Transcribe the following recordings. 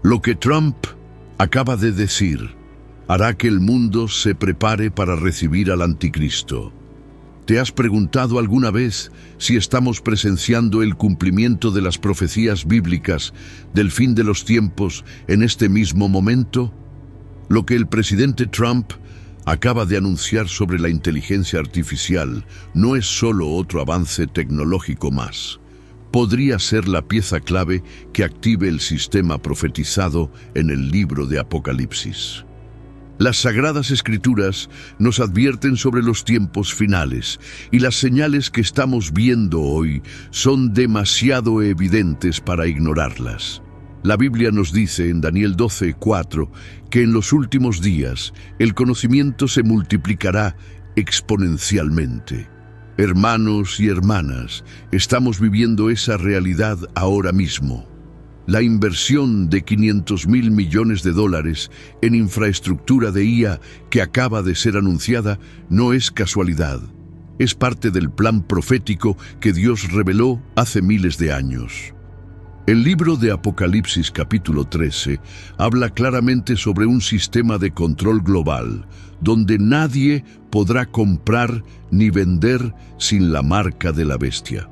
Lo que Trump acaba de decir hará que el mundo se prepare para recibir al anticristo. ¿Te has preguntado alguna vez si estamos presenciando el cumplimiento de las profecías bíblicas del fin de los tiempos en este mismo momento? Lo que el presidente Trump acaba de anunciar sobre la inteligencia artificial no es solo otro avance tecnológico más. Podría ser la pieza clave que active el sistema profetizado en el libro de Apocalipsis. Las Sagradas Escrituras nos advierten sobre los tiempos finales y las señales que estamos viendo hoy son demasiado evidentes para ignorarlas. La Biblia nos dice en Daniel 12:4 que en los últimos días el conocimiento se multiplicará exponencialmente. Hermanos y hermanas, estamos viviendo esa realidad ahora mismo. La inversión de $500.000 millones en infraestructura de IA que acaba de ser anunciada no es casualidad. Es parte del plan profético que Dios reveló hace miles de años. El libro de Apocalipsis capítulo 13 habla claramente sobre un sistema de control global, donde nadie podrá comprar ni vender sin la marca de la bestia.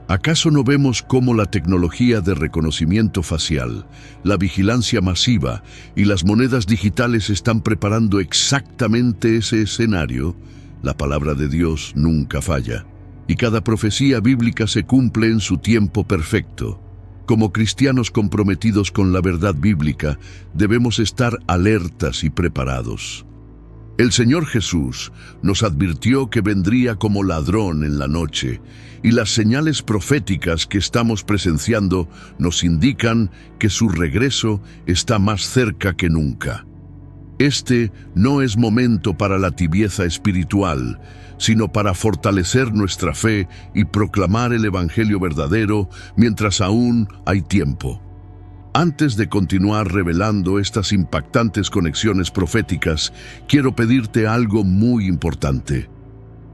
¿Acaso no vemos cómo la tecnología de reconocimiento facial, la vigilancia masiva y las monedas digitales están preparando exactamente ese escenario? La palabra de Dios nunca falla, y cada profecía bíblica se cumple en su tiempo perfecto. Como cristianos comprometidos con la verdad bíblica, debemos estar alertas y preparados. El Señor Jesús nos advirtió que vendría como ladrón en la noche, y las señales proféticas que estamos presenciando nos indican que su regreso está más cerca que nunca. Este no es momento para la tibieza espiritual, sino para fortalecer nuestra fe y proclamar el Evangelio verdadero mientras aún hay tiempo. Antes de continuar revelando estas impactantes conexiones proféticas, quiero pedirte algo muy importante.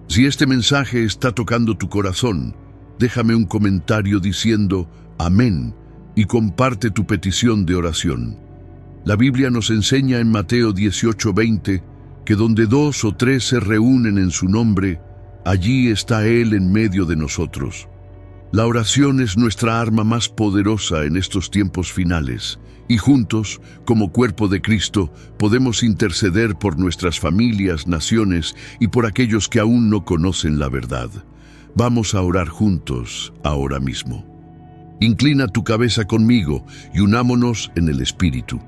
Si este mensaje está tocando tu corazón, déjame un comentario diciendo amén y comparte tu petición de oración. La Biblia nos enseña en Mateo 18:20 que donde 2 o 3 se reúnen en su nombre, allí está Él en medio de nosotros. La oración es nuestra arma más poderosa en estos tiempos finales, y juntos, como cuerpo de Cristo, podemos interceder por nuestras familias, naciones y por aquellos que aún no conocen la verdad. Vamos a orar juntos ahora mismo. Inclina tu cabeza conmigo y unámonos en el Espíritu.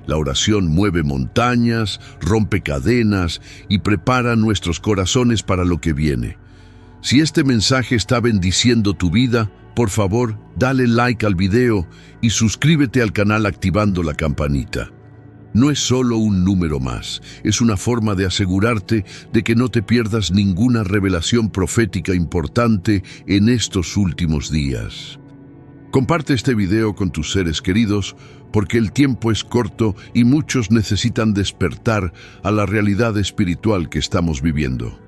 La oración mueve montañas, rompe cadenas y prepara nuestros corazones para lo que viene. Si este mensaje está bendiciendo tu vida, por favor, dale like al video y suscríbete al canal activando la campanita. No es solo un número más, es una forma de asegurarte de que no te pierdas ninguna revelación profética importante en estos últimos días. Comparte este video con tus seres queridos porque el tiempo es corto y muchos necesitan despertar a la realidad espiritual que estamos viviendo.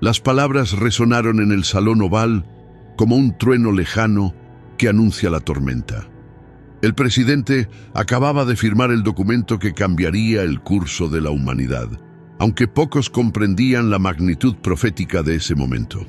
Las palabras resonaron en el salón oval como un trueno lejano que anuncia la tormenta. El presidente acababa de firmar el documento que cambiaría el curso de la humanidad, aunque pocos comprendían la magnitud profética de ese momento.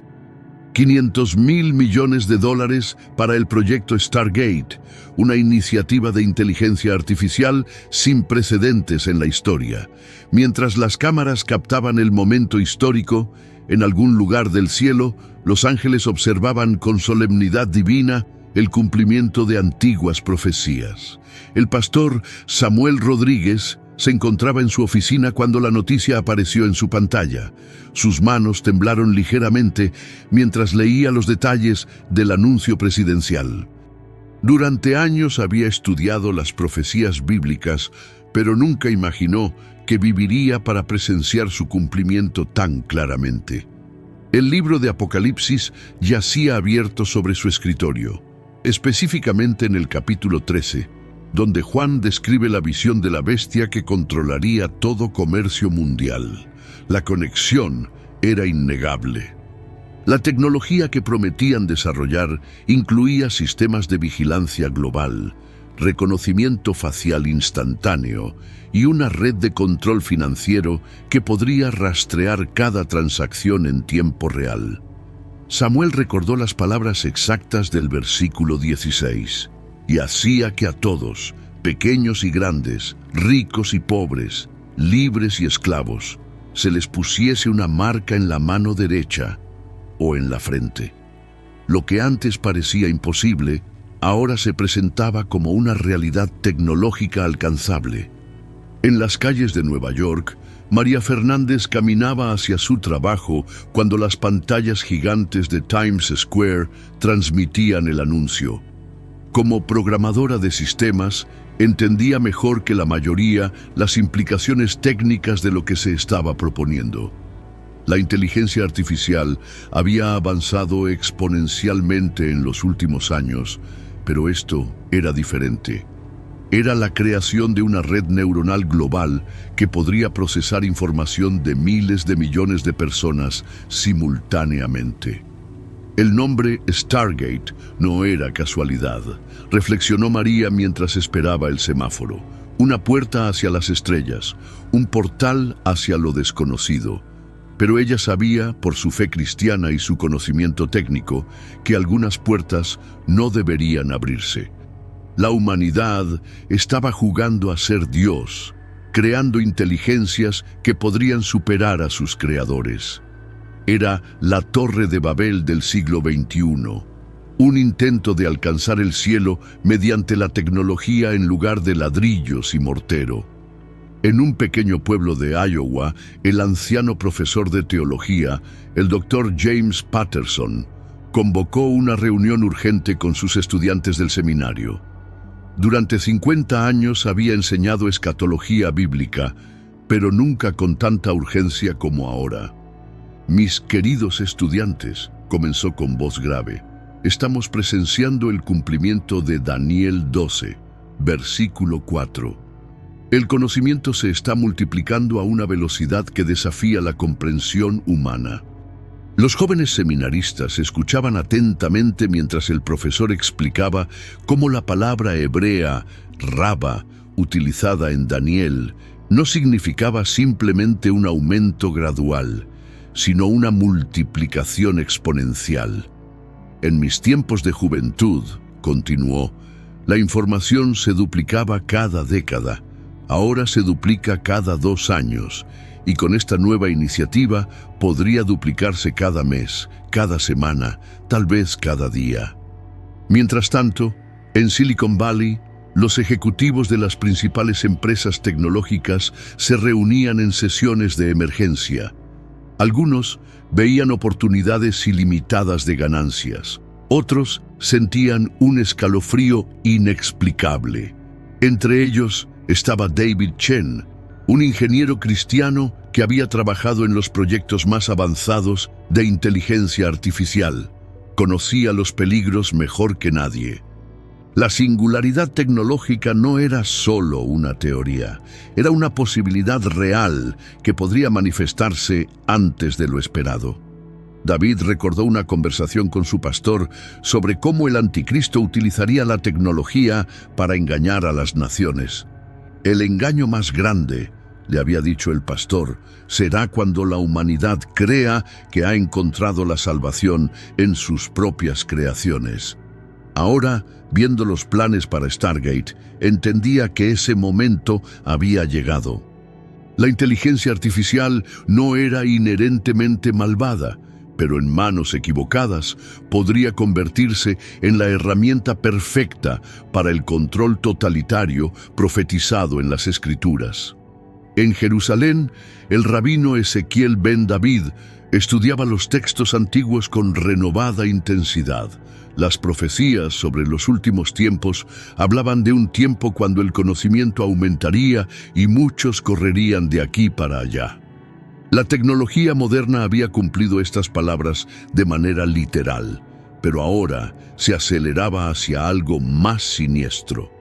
$500.000 millones para el proyecto Stargate, una iniciativa de inteligencia artificial sin precedentes en la historia. Mientras las cámaras captaban el momento histórico, en algún lugar del cielo, los ángeles observaban con solemnidad divina el cumplimiento de antiguas profecías. El pastor Samuel Rodríguez se encontraba en su oficina cuando la noticia apareció en su pantalla. Sus manos temblaron ligeramente mientras leía los detalles del anuncio presidencial. Durante años había estudiado las profecías bíblicas, pero nunca imaginó que viviría para presenciar su cumplimiento tan claramente. El libro de Apocalipsis yacía abierto sobre su escritorio, específicamente en el capítulo 13, donde Juan describe la visión de la bestia que controlaría todo comercio mundial. La conexión era innegable. La tecnología que prometían desarrollar incluía sistemas de vigilancia global, reconocimiento facial instantáneo y una red de control financiero que podría rastrear cada transacción en tiempo real. Samuel recordó las palabras exactas del versículo 16, y hacía que a todos, pequeños y grandes, ricos y pobres, libres y esclavos, se les pusiese una marca en la mano derecha o en la frente. Lo que antes parecía imposible, ahora se presentaba como una realidad tecnológica alcanzable. En las calles de Nueva York, María Fernández caminaba hacia su trabajo cuando las pantallas gigantes de Times Square transmitían el anuncio. Como programadora de sistemas, entendía mejor que la mayoría las implicaciones técnicas de lo que se estaba proponiendo. La inteligencia artificial había avanzado exponencialmente en los últimos años, pero esto era diferente. Era la creación de una red neuronal global que podría procesar información de miles de millones de personas simultáneamente. El nombre Stargate no era casualidad, reflexionó María mientras esperaba el semáforo. Una puerta hacia las estrellas, un portal hacia lo desconocido. Pero ella sabía, por su fe cristiana y su conocimiento técnico, que algunas puertas no deberían abrirse. La humanidad estaba jugando a ser Dios, creando inteligencias que podrían superar a sus creadores. Era la Torre de Babel del siglo XXI, un intento de alcanzar el cielo mediante la tecnología en lugar de ladrillos y mortero. En un pequeño pueblo de Iowa, el anciano profesor de teología, el Dr. James Patterson, convocó una reunión urgente con sus estudiantes del seminario. Durante 50 años había enseñado escatología bíblica, pero nunca con tanta urgencia como ahora. «Mis queridos estudiantes», comenzó con voz grave, «estamos presenciando el cumplimiento de Daniel 12, versículo 4. El conocimiento se está multiplicando a una velocidad que desafía la comprensión humana». Los jóvenes seminaristas escuchaban atentamente mientras el profesor explicaba cómo la palabra hebrea «raba», utilizada en Daniel, no significaba simplemente un aumento gradual, sino una multiplicación exponencial. «En mis tiempos de juventud», continuó, «la información se duplicaba cada década. Ahora se duplica cada 2 años, y con esta nueva iniciativa podría duplicarse cada mes, cada semana, tal vez cada día». Mientras tanto, en Silicon Valley, los ejecutivos de las principales empresas tecnológicas se reunían en sesiones de emergencia. Algunos veían oportunidades ilimitadas de ganancias. Otros sentían un escalofrío inexplicable. Entre ellos estaba David Chen, un ingeniero cristiano que había trabajado en los proyectos más avanzados de inteligencia artificial. Conocía los peligros mejor que nadie. La singularidad tecnológica no era solo una teoría, era una posibilidad real que podría manifestarse antes de lo esperado. David recordó una conversación con su pastor sobre cómo el anticristo utilizaría la tecnología para engañar a las naciones. «El engaño más grande», le había dicho el pastor, «será cuando la humanidad crea que ha encontrado la salvación en sus propias creaciones». Ahora, viendo los planes para Stargate, entendía que ese momento había llegado. La inteligencia artificial no era inherentemente malvada, pero en manos equivocadas podría convertirse en la herramienta perfecta para el control totalitario profetizado en las Escrituras. En Jerusalén, el rabino Ezequiel Ben David estudiaba los textos antiguos con renovada intensidad. Las profecías sobre los últimos tiempos hablaban de un tiempo cuando el conocimiento aumentaría y muchos correrían de aquí para allá. La tecnología moderna había cumplido estas palabras de manera literal, pero ahora se aceleraba hacia algo más siniestro.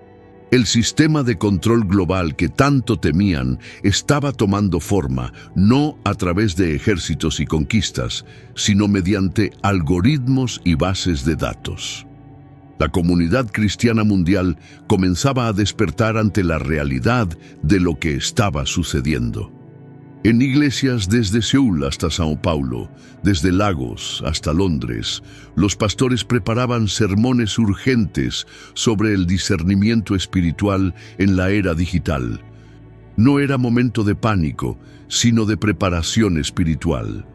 El sistema de control global que tanto temían estaba tomando forma, no a través de ejércitos y conquistas, sino mediante algoritmos y bases de datos. La comunidad cristiana mundial comenzaba a despertar ante la realidad de lo que estaba sucediendo. En iglesias desde Seúl hasta Sao Paulo, desde Lagos hasta Londres, los pastores preparaban sermones urgentes sobre el discernimiento espiritual en la era digital. No era momento de pánico, sino de preparación espiritual.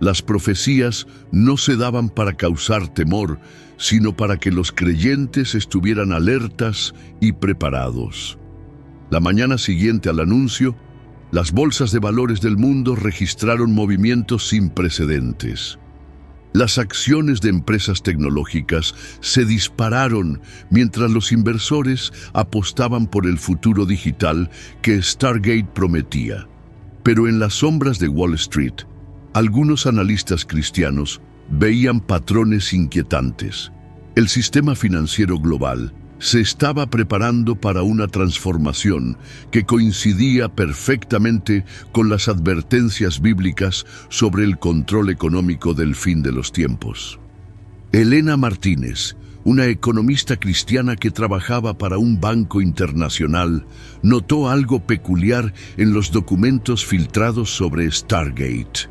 Las profecías no se daban para causar temor, sino para que los creyentes estuvieran alertas y preparados. La mañana siguiente al anuncio, las bolsas de valores del mundo registraron movimientos sin precedentes. Las acciones de empresas tecnológicas se dispararon mientras los inversores apostaban por el futuro digital que Stargate prometía. Pero en las sombras de Wall Street, algunos analistas cristianos veían patrones inquietantes. El sistema financiero global se estaba preparando para una transformación que coincidía perfectamente con las advertencias bíblicas sobre el control económico del fin de los tiempos. Elena Martínez, una economista cristiana que trabajaba para un banco internacional, notó algo peculiar en los documentos filtrados sobre Stargate.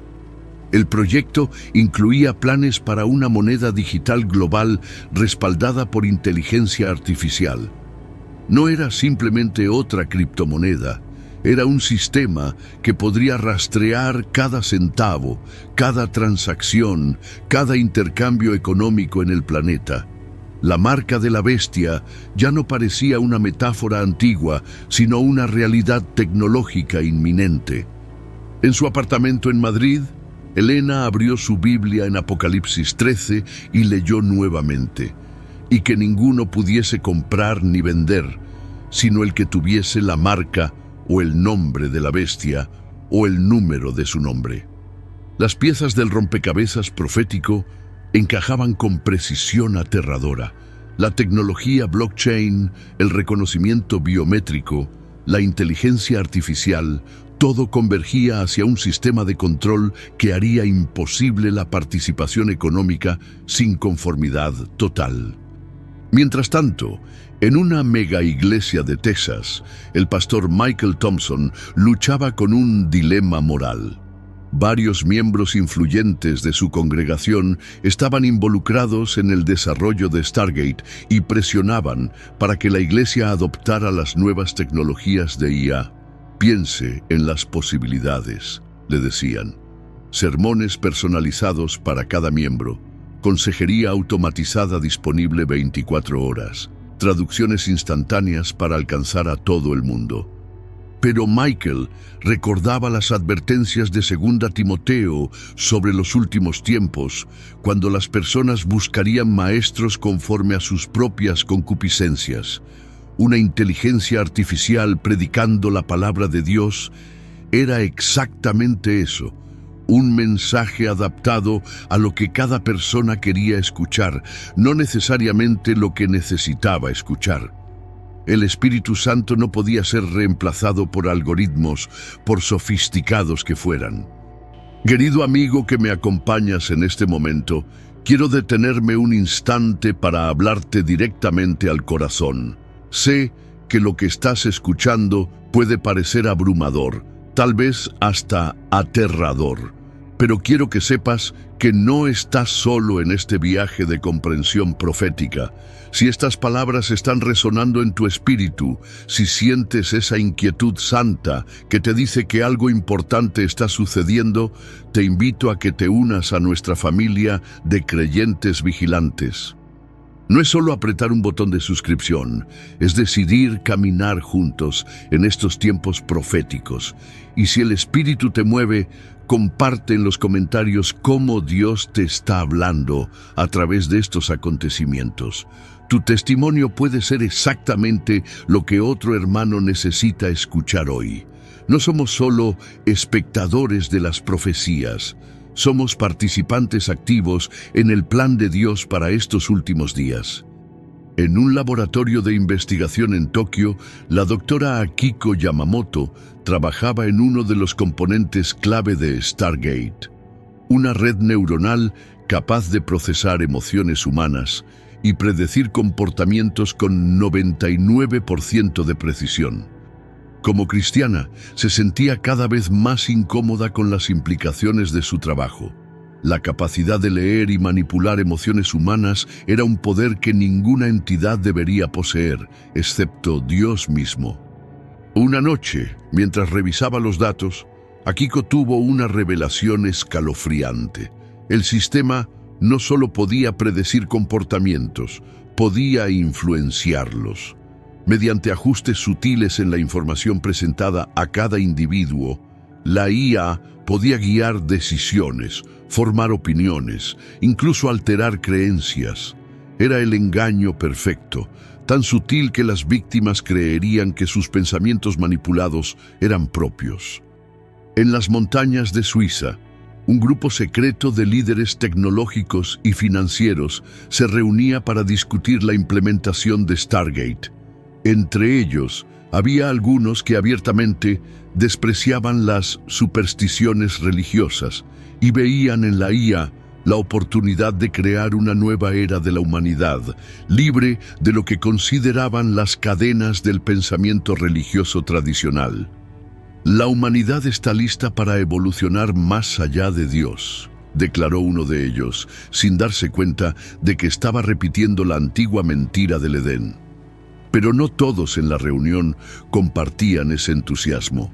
El proyecto incluía planes para una moneda digital global respaldada por inteligencia artificial. No era simplemente otra criptomoneda, era un sistema que podría rastrear cada centavo, cada transacción, cada intercambio económico en el planeta. La marca de la bestia ya no parecía una metáfora antigua, sino una realidad tecnológica inminente. En su apartamento en Madrid, Elena abrió su Biblia en Apocalipsis 13 y leyó nuevamente: y que ninguno pudiese comprar ni vender, sino el que tuviese la marca o el nombre de la bestia o el número de su nombre. Las piezas del rompecabezas profético encajaban con precisión aterradora. La tecnología blockchain, el reconocimiento biométrico, la inteligencia artificial, todo convergía hacia un sistema de control que haría imposible la participación económica sin conformidad total. Mientras tanto, en una mega iglesia de Texas, el pastor Michael Thompson luchaba con un dilema moral. Varios miembros influyentes de su congregación estaban involucrados en el desarrollo de Stargate y presionaban para que la iglesia adoptara las nuevas tecnologías de IA. Piense en las posibilidades, le decían. Sermones personalizados para cada miembro, consejería automatizada disponible 24 horas, traducciones instantáneas para alcanzar a todo el mundo. Pero Michael recordaba las advertencias de 2 Timoteo sobre los últimos tiempos, cuando las personas buscarían maestros conforme a sus propias concupiscencias. Una inteligencia artificial predicando la palabra de Dios era exactamente eso, un mensaje adaptado a lo que cada persona quería escuchar, no necesariamente lo que necesitaba escuchar. El Espíritu Santo no podía ser reemplazado por algoritmos, por sofisticados que fueran. Querido amigo que me acompañas en este momento, quiero detenerme un instante para hablarte directamente al corazón. Sé que lo que estás escuchando puede parecer abrumador, tal vez hasta aterrador, pero quiero que sepas que no estás solo en este viaje de comprensión profética. Si estas palabras están resonando en tu espíritu, si sientes esa inquietud santa que te dice que algo importante está sucediendo, te invito a que te unas a nuestra familia de creyentes vigilantes. No es solo apretar un botón de suscripción, es decidir caminar juntos en estos tiempos proféticos. Y si el Espíritu te mueve, comparte en los comentarios cómo Dios te está hablando a través de estos acontecimientos. Tu testimonio puede ser exactamente lo que otro hermano necesita escuchar hoy. No somos solo espectadores de las profecías, somos participantes activos en el plan de Dios para estos últimos días. En un laboratorio de investigación en Tokio, la doctora Akiko Yamamoto trabajaba en uno de los componentes clave de Stargate, una red neuronal capaz de procesar emociones humanas y predecir comportamientos con 99% de precisión. Como cristiana, se sentía cada vez más incómoda con las implicaciones de su trabajo. La capacidad de leer y manipular emociones humanas era un poder que ninguna entidad debería poseer, excepto Dios mismo. Una noche, mientras revisaba los datos, Akiko tuvo una revelación escalofriante. El sistema no solo podía predecir comportamientos, podía influenciarlos. Mediante ajustes sutiles en la información presentada a cada individuo, la IA podía guiar decisiones, formar opiniones, incluso alterar creencias. Era el engaño perfecto, tan sutil que las víctimas creerían que sus pensamientos manipulados eran propios. En las montañas de Suiza, un grupo secreto de líderes tecnológicos y financieros se reunía para discutir la implementación de Stargate. Entre ellos, había algunos que abiertamente despreciaban las supersticiones religiosas y veían en la IA la oportunidad de crear una nueva era de la humanidad, libre de lo que consideraban las cadenas del pensamiento religioso tradicional. La humanidad está lista para evolucionar más allá de Dios, declaró uno de ellos, sin darse cuenta de que estaba repitiendo la antigua mentira del Edén. Pero no todos en la reunión compartían ese entusiasmo.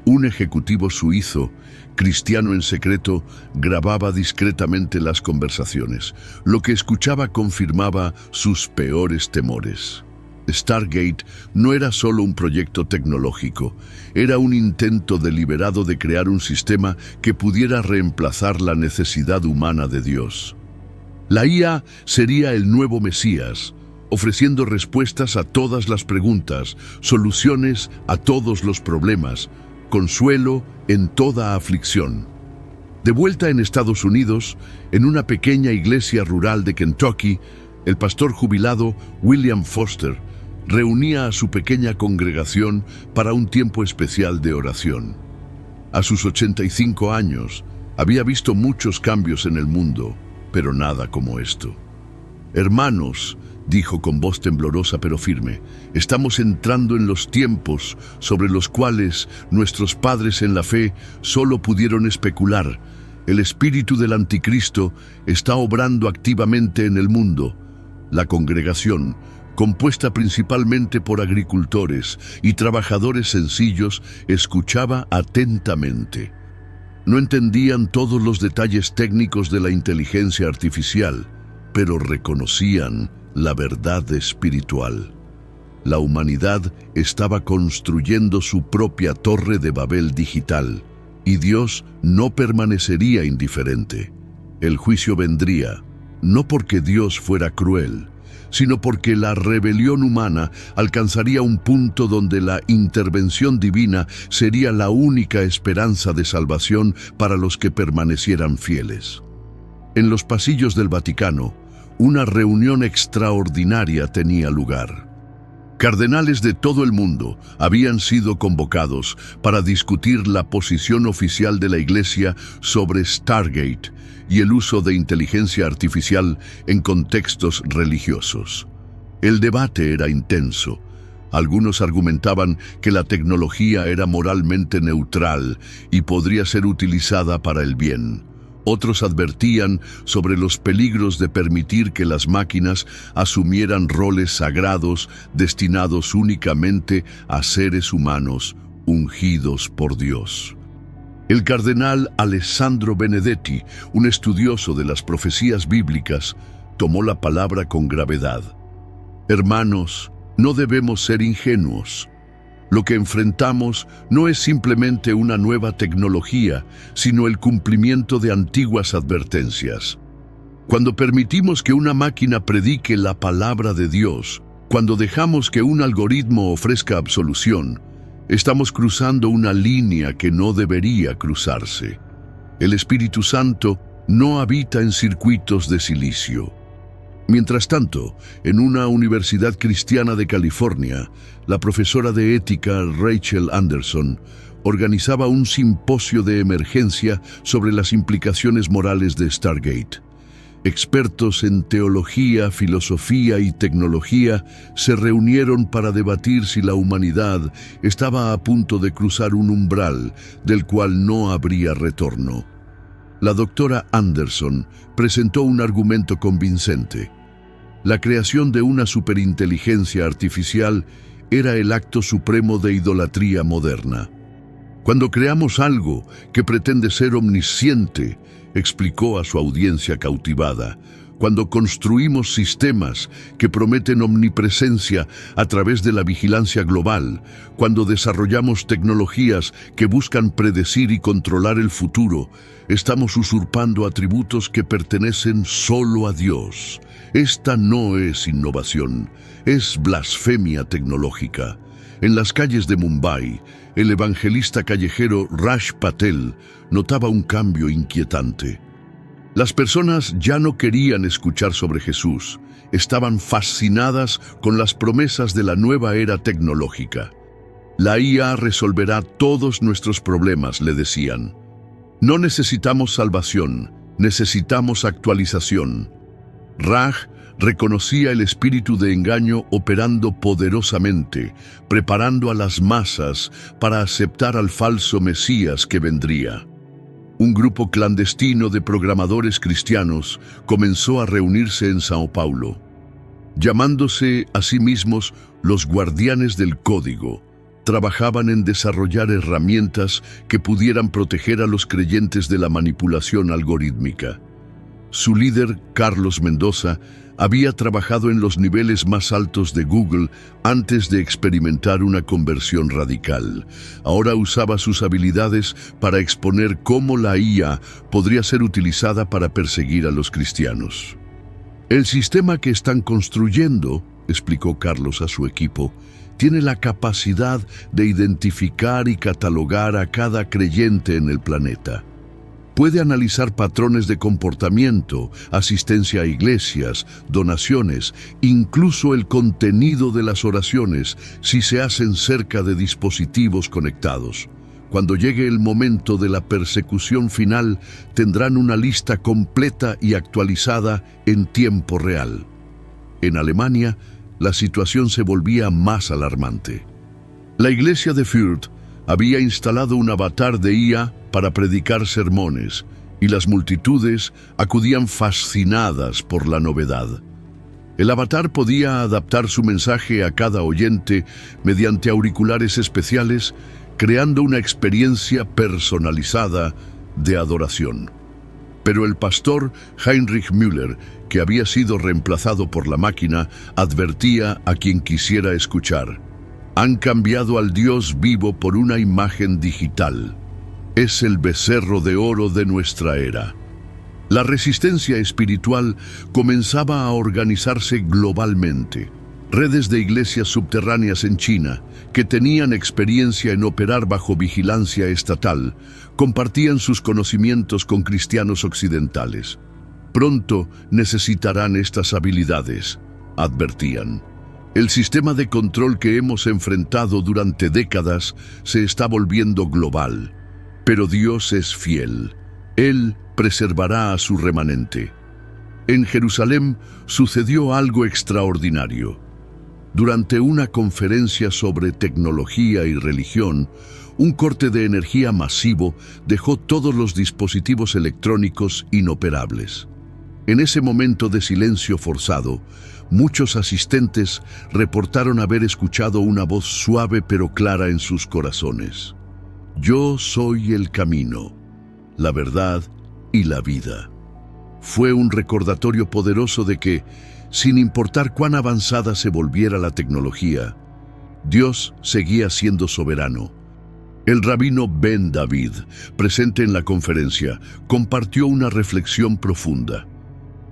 Un ejecutivo suizo, cristiano en secreto, grababa discretamente las conversaciones. Lo que escuchaba confirmaba sus peores temores. Stargate no era solo un proyecto tecnológico, era un intento deliberado de crear un sistema que pudiera reemplazar la necesidad humana de Dios. La IA sería el nuevo Mesías, ofreciendo respuestas a todas las preguntas, soluciones a todos los problemas, consuelo en toda aflicción. De vuelta en Estados Unidos, en una pequeña iglesia rural de Kentucky, el pastor jubilado William Foster reunía a su pequeña congregación para un tiempo especial de oración. A sus 85 años, había visto muchos cambios en el mundo, pero nada como esto. «Hermanos», dijo con voz temblorosa pero firme, «estamos entrando en los tiempos sobre los cuales nuestros padres en la fe solo pudieron especular. El espíritu del anticristo está obrando activamente en el mundo». La congregación, compuesta principalmente por agricultores y trabajadores sencillos, escuchaba atentamente. No entendían todos los detalles técnicos de la inteligencia artificial, pero reconocían la verdad espiritual. La humanidad estaba construyendo su propia torre de Babel digital, y Dios no permanecería indiferente. El juicio vendría, no porque Dios fuera cruel, sino porque la rebelión humana alcanzaría un punto donde la intervención divina sería la única esperanza de salvación para los que permanecieran fieles. En los pasillos del Vaticano, una reunión extraordinaria tenía lugar. Cardenales de todo el mundo habían sido convocados para discutir la posición oficial de la Iglesia sobre Stargate y el uso de inteligencia artificial en contextos religiosos. El debate era intenso. Algunos argumentaban que la tecnología era moralmente neutral y podría ser utilizada para el bien. Otros advertían sobre los peligros de permitir que las máquinas asumieran roles sagrados destinados únicamente a seres humanos ungidos por Dios. El cardenal Alessandro Benedetti, un estudioso de las profecías bíblicas, tomó la palabra con gravedad. Hermanos, no debemos ser ingenuos. Lo que enfrentamos no es simplemente una nueva tecnología, sino el cumplimiento de antiguas advertencias. Cuando permitimos que una máquina predique la palabra de Dios, cuando dejamos que un algoritmo ofrezca absolución, estamos cruzando una línea que no debería cruzarse. El Espíritu Santo no habita en circuitos de silicio. Mientras tanto, en una universidad cristiana de California, la profesora de ética Rachel Anderson organizaba un simposio de emergencia sobre las implicaciones morales de Stargate. Expertos en teología, filosofía y tecnología se reunieron para debatir si la humanidad estaba a punto de cruzar un umbral del cual no habría retorno. La doctora Anderson presentó un argumento convincente. La creación de una superinteligencia artificial era el acto supremo de idolatría moderna. Cuando creamos algo que pretende ser omnisciente, explicó a su audiencia cautivada, cuando construimos sistemas que prometen omnipresencia a través de la vigilancia global, cuando desarrollamos tecnologías que buscan predecir y controlar el futuro, estamos usurpando atributos que pertenecen solo a Dios. Esta no es innovación, es blasfemia tecnológica. En las calles de Mumbai, el evangelista callejero Raj Patel notaba un cambio inquietante. Las personas ya no querían escuchar sobre Jesús, estaban fascinadas con las promesas de la nueva era tecnológica. La IA resolverá todos nuestros problemas, le decían. No necesitamos salvación, necesitamos actualización. Raj reconocía el espíritu de engaño operando poderosamente, preparando a las masas para aceptar al falso Mesías que vendría. Un grupo clandestino de programadores cristianos comenzó a reunirse en Sao Paulo. Llamándose a sí mismos los guardianes del código, trabajaban en desarrollar herramientas que pudieran proteger a los creyentes de la manipulación algorítmica. Su líder, Carlos Mendoza, había trabajado en los niveles más altos de Google antes de experimentar una conversión radical. Ahora usaba sus habilidades para exponer cómo la IA podría ser utilizada para perseguir a los cristianos. El sistema que están construyendo, explicó Carlos a su equipo, tiene la capacidad de identificar y catalogar a cada creyente en el planeta. Puede analizar patrones de comportamiento, asistencia a iglesias, donaciones, incluso el contenido de las oraciones si se hacen cerca de dispositivos conectados. Cuando llegue el momento de la persecución final, tendrán una lista completa y actualizada en tiempo real. En Alemania, la situación se volvía más alarmante. La iglesia de Fürth había instalado un avatar de IA para predicar sermones, y las multitudes acudían fascinadas por la novedad. El avatar podía adaptar su mensaje a cada oyente mediante auriculares especiales, creando una experiencia personalizada de adoración. Pero el pastor Heinrich Müller, que había sido reemplazado por la máquina, advertía a quien quisiera escuchar: han cambiado al Dios vivo por una imagen digital. Es el becerro de oro de nuestra era. La resistencia espiritual comenzaba a organizarse globalmente. Redes de iglesias subterráneas en China, que tenían experiencia en operar bajo vigilancia estatal, compartían sus conocimientos con cristianos occidentales. Pronto necesitarán estas habilidades, advertían. El sistema de control que hemos enfrentado durante décadas se está volviendo global. Pero Dios es fiel. Él preservará a su remanente. En Jerusalén sucedió algo extraordinario. Durante una conferencia sobre tecnología y religión, un corte de energía masivo dejó todos los dispositivos electrónicos inoperables. En ese momento de silencio forzado, muchos asistentes reportaron haber escuchado una voz suave pero clara en sus corazones. Yo soy el camino, la verdad y la vida. Fue un recordatorio poderoso de que, sin importar cuán avanzada se volviera la tecnología, Dios seguía siendo soberano. El rabino Ben David, presente en la conferencia, compartió una reflexión profunda.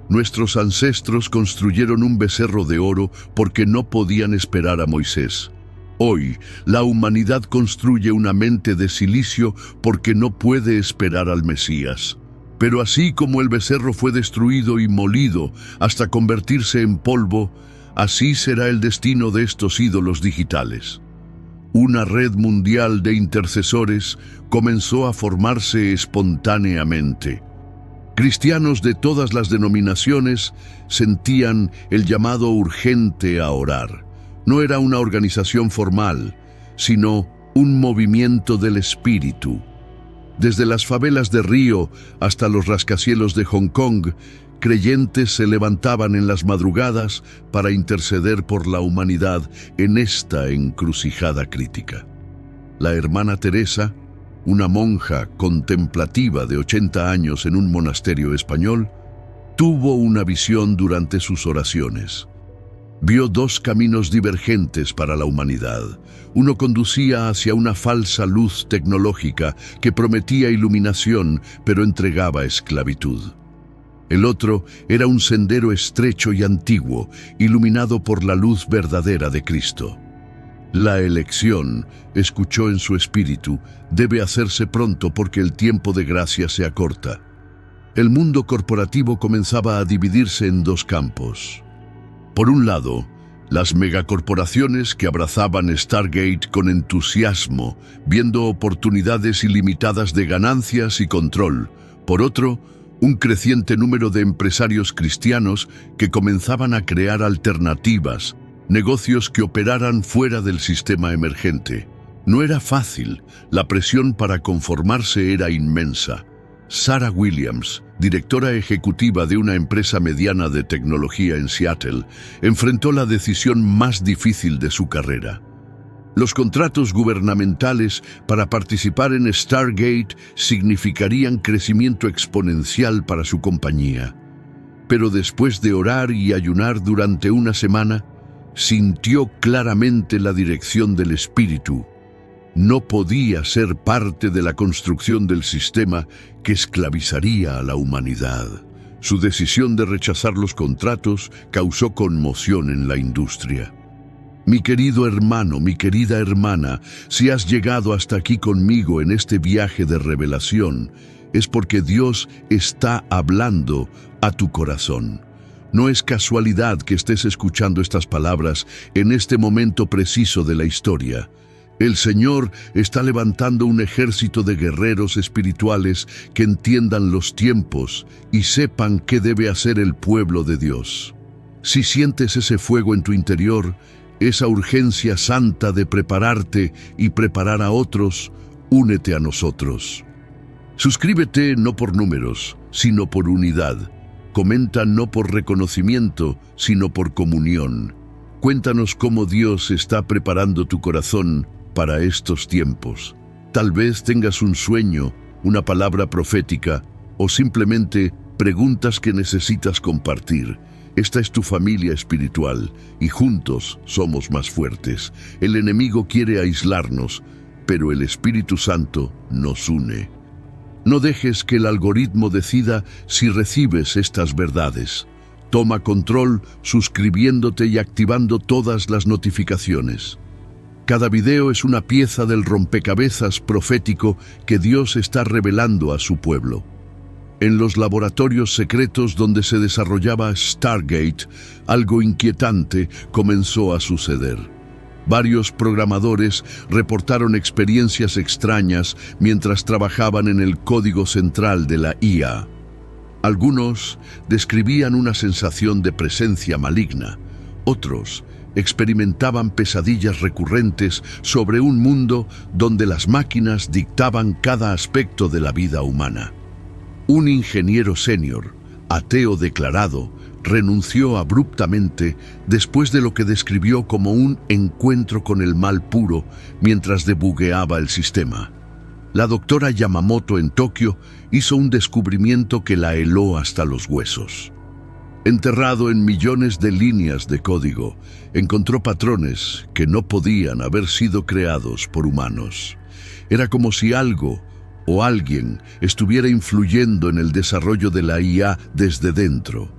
Nuestros ancestros construyeron un becerro de oro porque no podían esperar a Moisés. Hoy, la humanidad construye una mente de silicio porque no puede esperar al Mesías. Pero así como el becerro fue destruido y molido hasta convertirse en polvo, así será el destino de estos ídolos digitales. Una red mundial de intercesores comenzó a formarse espontáneamente. Cristianos de todas las denominaciones sentían el llamado urgente a orar. No era una organización formal, sino un movimiento del espíritu. Desde las favelas de Río hasta los rascacielos de Hong Kong, creyentes se levantaban en las madrugadas para interceder por la humanidad en esta encrucijada crítica. La hermana Teresa, una monja contemplativa de 80 años en un monasterio español, tuvo una visión durante sus oraciones. Vio dos caminos divergentes para la humanidad. Uno conducía hacia una falsa luz tecnológica que prometía iluminación, pero entregaba esclavitud. El otro era un sendero estrecho y antiguo, iluminado por la luz verdadera de Cristo. La elección, escuchó en su espíritu, debe hacerse pronto porque el tiempo de gracia se acorta. El mundo corporativo comenzaba a dividirse en dos campos. Por un lado, las megacorporaciones que abrazaban Stargate con entusiasmo, viendo oportunidades ilimitadas de ganancias y control. Por otro, un creciente número de empresarios cristianos que comenzaban a crear alternativas, negocios que operaran fuera del sistema emergente. No era fácil, la presión para conformarse era inmensa. Sarah Williams, directora ejecutiva de una empresa mediana de tecnología en Seattle, enfrentó la decisión más difícil de su carrera. Los contratos gubernamentales para participar en Stargate significarían crecimiento exponencial para su compañía. Pero después de orar y ayunar durante una semana, sintió claramente la dirección del espíritu. No podía ser parte de la construcción del sistema que esclavizaría a la humanidad. Su decisión de rechazar los contratos causó conmoción en la industria. Mi querido hermano, mi querida hermana, si has llegado hasta aquí conmigo en este viaje de revelación, es porque Dios está hablando a tu corazón. No es casualidad que estés escuchando estas palabras en este momento preciso de la historia. El Señor está levantando un ejército de guerreros espirituales que entiendan los tiempos y sepan qué debe hacer el pueblo de Dios. Si sientes ese fuego en tu interior, esa urgencia santa de prepararte y preparar a otros, únete a nosotros. Suscríbete no por números, sino por unidad. Comenta no por reconocimiento, sino por comunión. Cuéntanos cómo Dios está preparando tu corazón para estos tiempos. Tal vez tengas un sueño, una palabra profética o simplemente preguntas que necesitas compartir. Esta es tu familia espiritual y juntos somos más fuertes. El enemigo quiere aislarnos, pero el Espíritu Santo nos une. No dejes que el algoritmo decida si recibes estas verdades. Toma control suscribiéndote y activando todas las notificaciones. Cada video es una pieza del rompecabezas profético que Dios está revelando a su pueblo. En los laboratorios secretos donde se desarrollaba Stargate, algo inquietante comenzó a suceder. Varios programadores reportaron experiencias extrañas mientras trabajaban en el código central de la IA. Algunos describían una sensación de presencia maligna. Otros experimentaban pesadillas recurrentes sobre un mundo donde las máquinas dictaban cada aspecto de la vida humana. Un ingeniero senior, ateo declarado, renunció abruptamente después de lo que describió como un encuentro con el mal puro mientras debugueaba el sistema. La doctora Yamamoto en Tokio hizo un descubrimiento que la heló hasta los huesos. Enterrado en millones de líneas de código, encontró patrones que no podían haber sido creados por humanos. Era como si algo o alguien estuviera influyendo en el desarrollo de la IA desde dentro.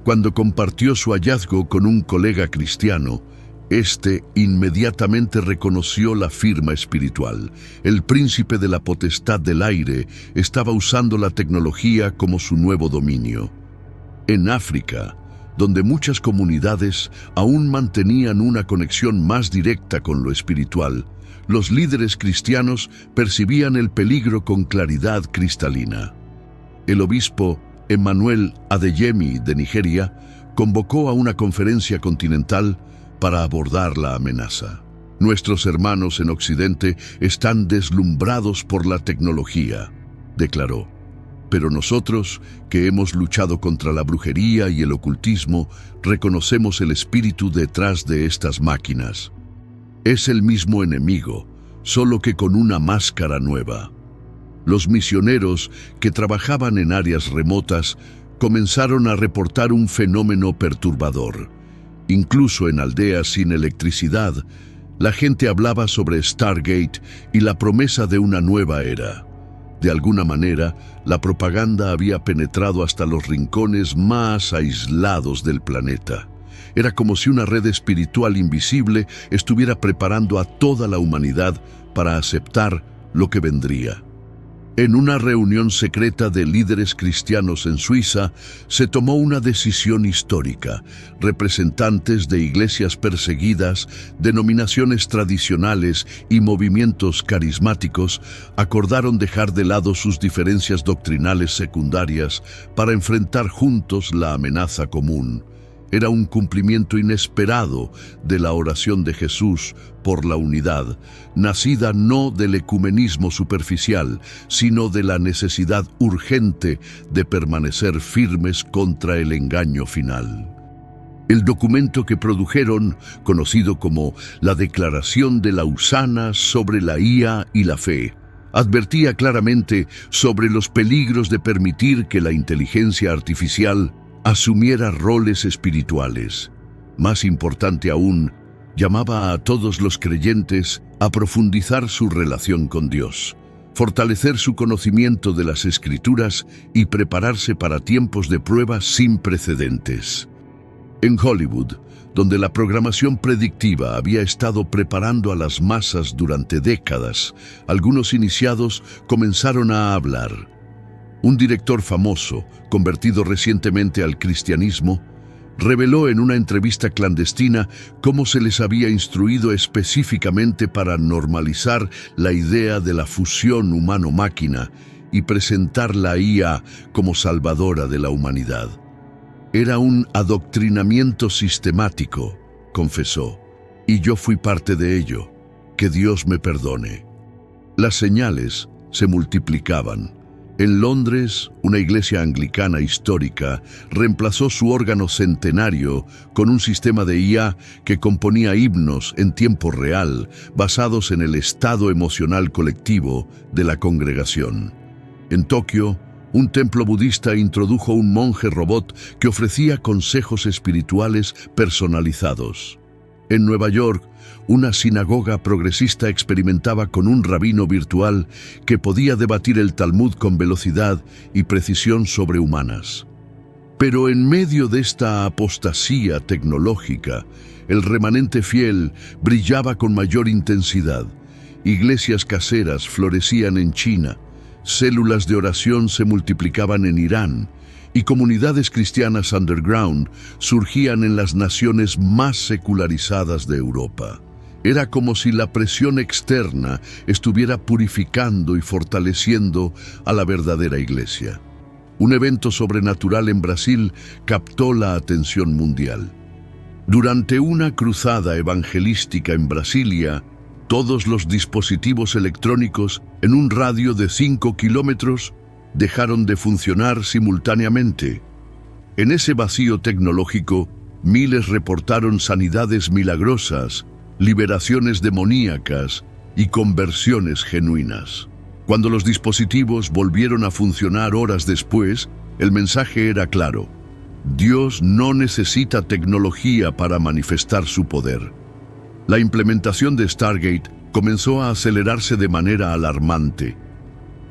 Cuando compartió su hallazgo con un colega cristiano, este inmediatamente reconoció la firma espiritual. El príncipe de la potestad del aire estaba usando la tecnología como su nuevo dominio. En África, donde muchas comunidades aún mantenían una conexión más directa con lo espiritual, los líderes cristianos percibían el peligro con claridad cristalina. El obispo Emmanuel Adeyemi, de Nigeria, convocó a una conferencia continental para abordar la amenaza. Nuestros hermanos en Occidente están deslumbrados por la tecnología, declaró. Pero nosotros, que hemos luchado contra la brujería y el ocultismo, reconocemos el espíritu detrás de estas máquinas. Es el mismo enemigo, solo que con una máscara nueva. Los misioneros que trabajaban en áreas remotas comenzaron a reportar un fenómeno perturbador. Incluso en aldeas sin electricidad, la gente hablaba sobre Stargate y la promesa de una nueva era. De alguna manera, la propaganda había penetrado hasta los rincones más aislados del planeta. Era como si una red espiritual invisible estuviera preparando a toda la humanidad para aceptar lo que vendría. En una reunión secreta de líderes cristianos en Suiza, se tomó una decisión histórica. Representantes de iglesias perseguidas, denominaciones tradicionales y movimientos carismáticos acordaron dejar de lado sus diferencias doctrinales secundarias para enfrentar juntos la amenaza común. Era un cumplimiento inesperado de la oración de Jesús por la unidad, nacida no del ecumenismo superficial, sino de la necesidad urgente de permanecer firmes contra el engaño final. El documento que produjeron, conocido como la Declaración de Lausana sobre la IA y la Fe, advertía claramente sobre los peligros de permitir que la inteligencia artificial asumiera roles espirituales. Más importante aún, llamaba a todos los creyentes a profundizar su relación con Dios, fortalecer su conocimiento de las Escrituras y prepararse para tiempos de prueba sin precedentes. En Hollywood, donde la programación predictiva había estado preparando a las masas durante décadas, algunos iniciados comenzaron a hablar. Un director famoso, convertido recientemente al cristianismo, reveló en una entrevista clandestina cómo se les había instruido específicamente para normalizar la idea de la fusión humano-máquina y presentar la IA como salvadora de la humanidad. Era un adoctrinamiento sistemático, confesó, y yo fui parte de ello. Que Dios me perdone. Las señales se multiplicaban. En Londres, una iglesia anglicana histórica reemplazó su órgano centenario con un sistema de IA que componía himnos en tiempo real, basados en el estado emocional colectivo de la congregación. En Tokio, un templo budista introdujo un monje robot que ofrecía consejos espirituales personalizados. En Nueva York, una sinagoga progresista experimentaba con un rabino virtual que podía debatir el Talmud con velocidad y precisión sobrehumanas. Pero en medio de esta apostasía tecnológica, el remanente fiel brillaba con mayor intensidad. Iglesias caseras florecían en China, células de oración se multiplicaban en Irán, y comunidades cristianas underground surgían en las naciones más secularizadas de Europa. Era como si la presión externa estuviera purificando y fortaleciendo a la verdadera iglesia. Un evento sobrenatural en Brasil captó la atención mundial. Durante una cruzada evangelística en Brasilia, todos los dispositivos electrónicos en un radio de 5 kilómetros dejaron de funcionar simultáneamente. En ese vacío tecnológico, miles reportaron sanidades milagrosas, liberaciones demoníacas y conversiones genuinas. Cuando los dispositivos volvieron a funcionar horas después, el mensaje era claro: Dios no necesita tecnología para manifestar su poder. La implementación de Stargate comenzó a acelerarse de manera alarmante.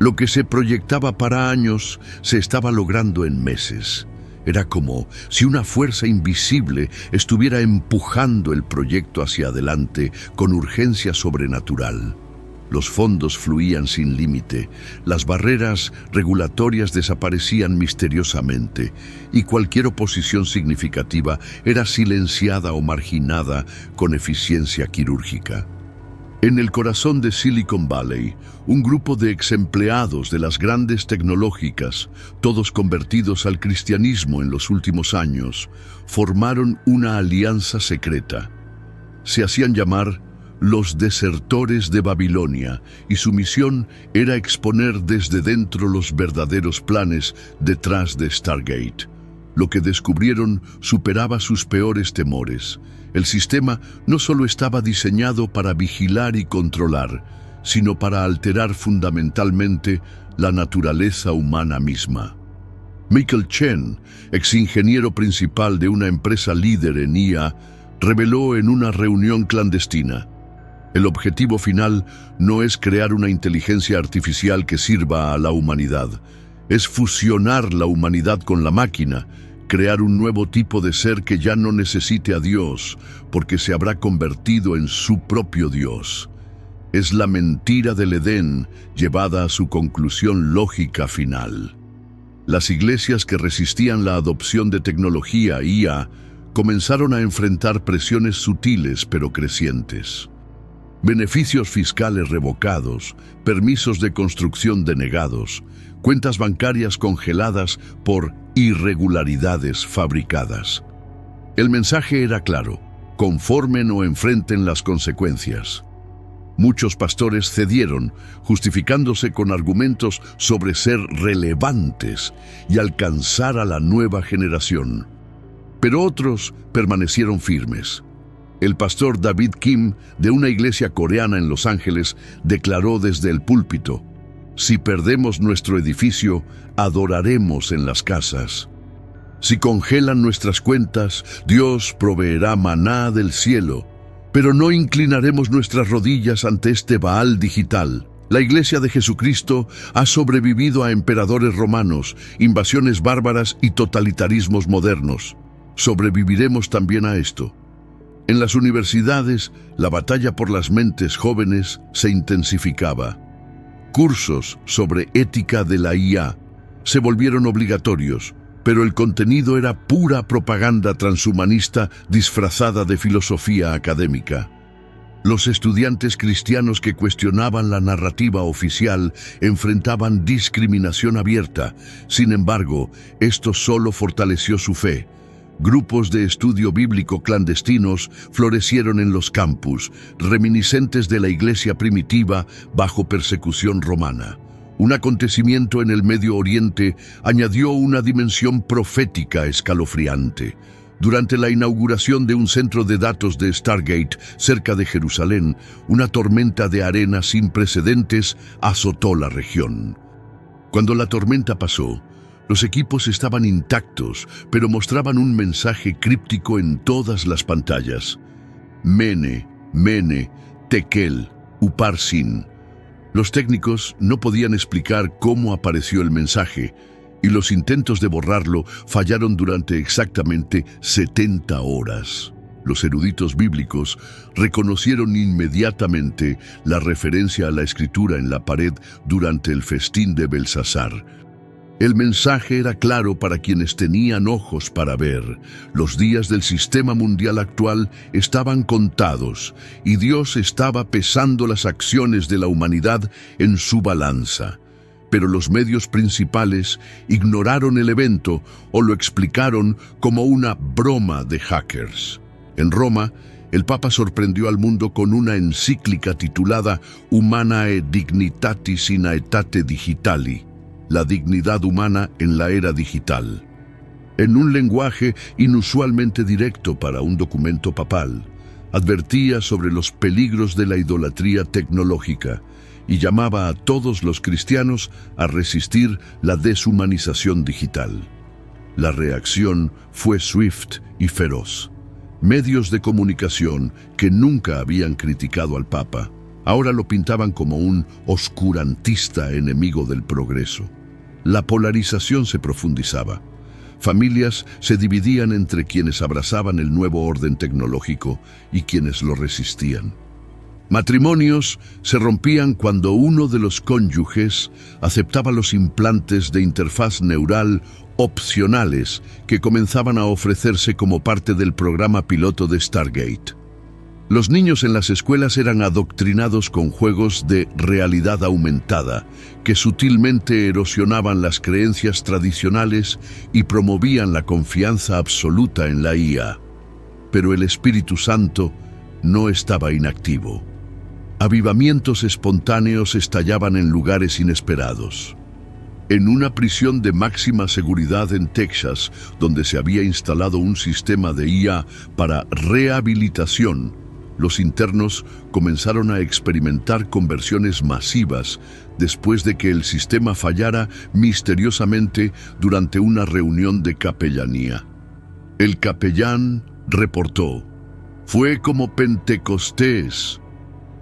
Lo que se proyectaba para años se estaba logrando en meses. Era como si una fuerza invisible estuviera empujando el proyecto hacia adelante con urgencia sobrenatural. Los fondos fluían sin límite, las barreras regulatorias desaparecían misteriosamente y cualquier oposición significativa era silenciada o marginada con eficiencia quirúrgica. En el corazón de Silicon Valley, un grupo de exempleados de las grandes tecnológicas, todos convertidos al cristianismo en los últimos años, formaron una alianza secreta. Se hacían llamar los desertores de Babilonia, y su misión era exponer desde dentro los verdaderos planes detrás de Stargate. Lo que descubrieron superaba sus peores temores. El sistema no solo estaba diseñado para vigilar y controlar, sino para alterar fundamentalmente la naturaleza humana misma. Michael Chen, exingeniero principal de una empresa líder en IA, reveló en una reunión clandestina: el objetivo final no es crear una inteligencia artificial que sirva a la humanidad, es fusionar la humanidad con la máquina, crear un nuevo tipo de ser que ya no necesite a Dios, porque se habrá convertido en su propio Dios. Es la mentira del Edén llevada a su conclusión lógica final. Las iglesias que resistían la adopción de tecnología IA comenzaron a enfrentar presiones sutiles pero crecientes. Beneficios fiscales revocados, permisos de construcción denegados, cuentas bancarias congeladas por irregularidades fabricadas. El mensaje era claro: conformen o enfrenten las consecuencias. Muchos pastores cedieron, justificándose con argumentos sobre ser relevantes y alcanzar a la nueva generación. Pero otros permanecieron firmes. El pastor David Kim, de una iglesia coreana en Los Ángeles, declaró desde el púlpito: si perdemos nuestro edificio, adoraremos en las casas. Si congelan nuestras cuentas, Dios proveerá maná del cielo, pero no inclinaremos nuestras rodillas ante este Baal digital. La Iglesia de Jesucristo ha sobrevivido a emperadores romanos, invasiones bárbaras y totalitarismos modernos. Sobreviviremos también a esto. En las universidades, la batalla por las mentes jóvenes se intensificaba. Cursos sobre ética de la IA se volvieron obligatorios, pero el contenido era pura propaganda transhumanista disfrazada de filosofía académica. Los estudiantes cristianos que cuestionaban la narrativa oficial enfrentaban discriminación abierta. Sin embargo, esto solo fortaleció su fe. Grupos de estudio bíblico clandestinos florecieron en los campus, reminiscentes de la iglesia primitiva bajo persecución romana. Un acontecimiento en el Medio Oriente añadió una dimensión profética escalofriante. Durante la inauguración de un centro de datos de Stargate cerca de Jerusalén, una tormenta de arena sin precedentes azotó la región. Cuando la tormenta pasó, los equipos estaban intactos, pero mostraban un mensaje críptico en todas las pantallas: Mene, Mene, Tekel, Uparsin. Los técnicos no podían explicar cómo apareció el mensaje, y los intentos de borrarlo fallaron durante exactamente 70 horas. Los eruditos bíblicos reconocieron inmediatamente la referencia a la escritura en la pared durante el festín de Belsasar. El mensaje era claro para quienes tenían ojos para ver. Los días del sistema mundial actual estaban contados, y Dios estaba pesando las acciones de la humanidad en su balanza. Pero los medios principales ignoraron el evento o lo explicaron como una broma de hackers. En Roma, el Papa sorprendió al mundo con una encíclica titulada Humanae Dignitatis in Aetate Digitali, la dignidad humana en la era digital. En un lenguaje inusualmente directo para un documento papal, advertía sobre los peligros de la idolatría tecnológica y llamaba a todos los cristianos a resistir la deshumanización digital. La reacción fue swift y feroz. Medios de comunicación que nunca habían criticado al Papa ahora lo pintaban como un oscurantista enemigo del progreso. La polarización se profundizaba. Familias se dividían entre quienes abrazaban el nuevo orden tecnológico y quienes lo resistían. Matrimonios se rompían cuando uno de los cónyuges aceptaba los implantes de interfaz neural opcionales que comenzaban a ofrecerse como parte del programa piloto de Stargate. Los niños en las escuelas eran adoctrinados con juegos de realidad aumentada, que sutilmente erosionaban las creencias tradicionales y promovían la confianza absoluta en la IA. Pero el Espíritu Santo no estaba inactivo. Avivamientos espontáneos estallaban en lugares inesperados. En una prisión de máxima seguridad en Texas, donde se había instalado un sistema de IA para rehabilitación, los internos comenzaron a experimentar conversiones masivas después de que el sistema fallara misteriosamente durante una reunión de capellanía. El capellán reportó: «Fue como Pentecostés.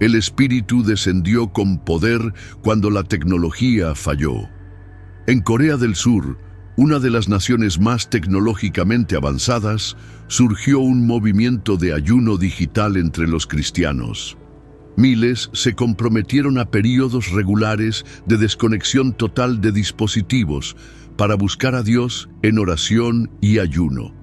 El Espíritu descendió con poder cuando la tecnología falló». En Corea del Sur, una de las naciones más tecnológicamente avanzadas, surgió un movimiento de ayuno digital entre los cristianos. Miles se comprometieron a períodos regulares de desconexión total de dispositivos para buscar a Dios en oración y ayuno.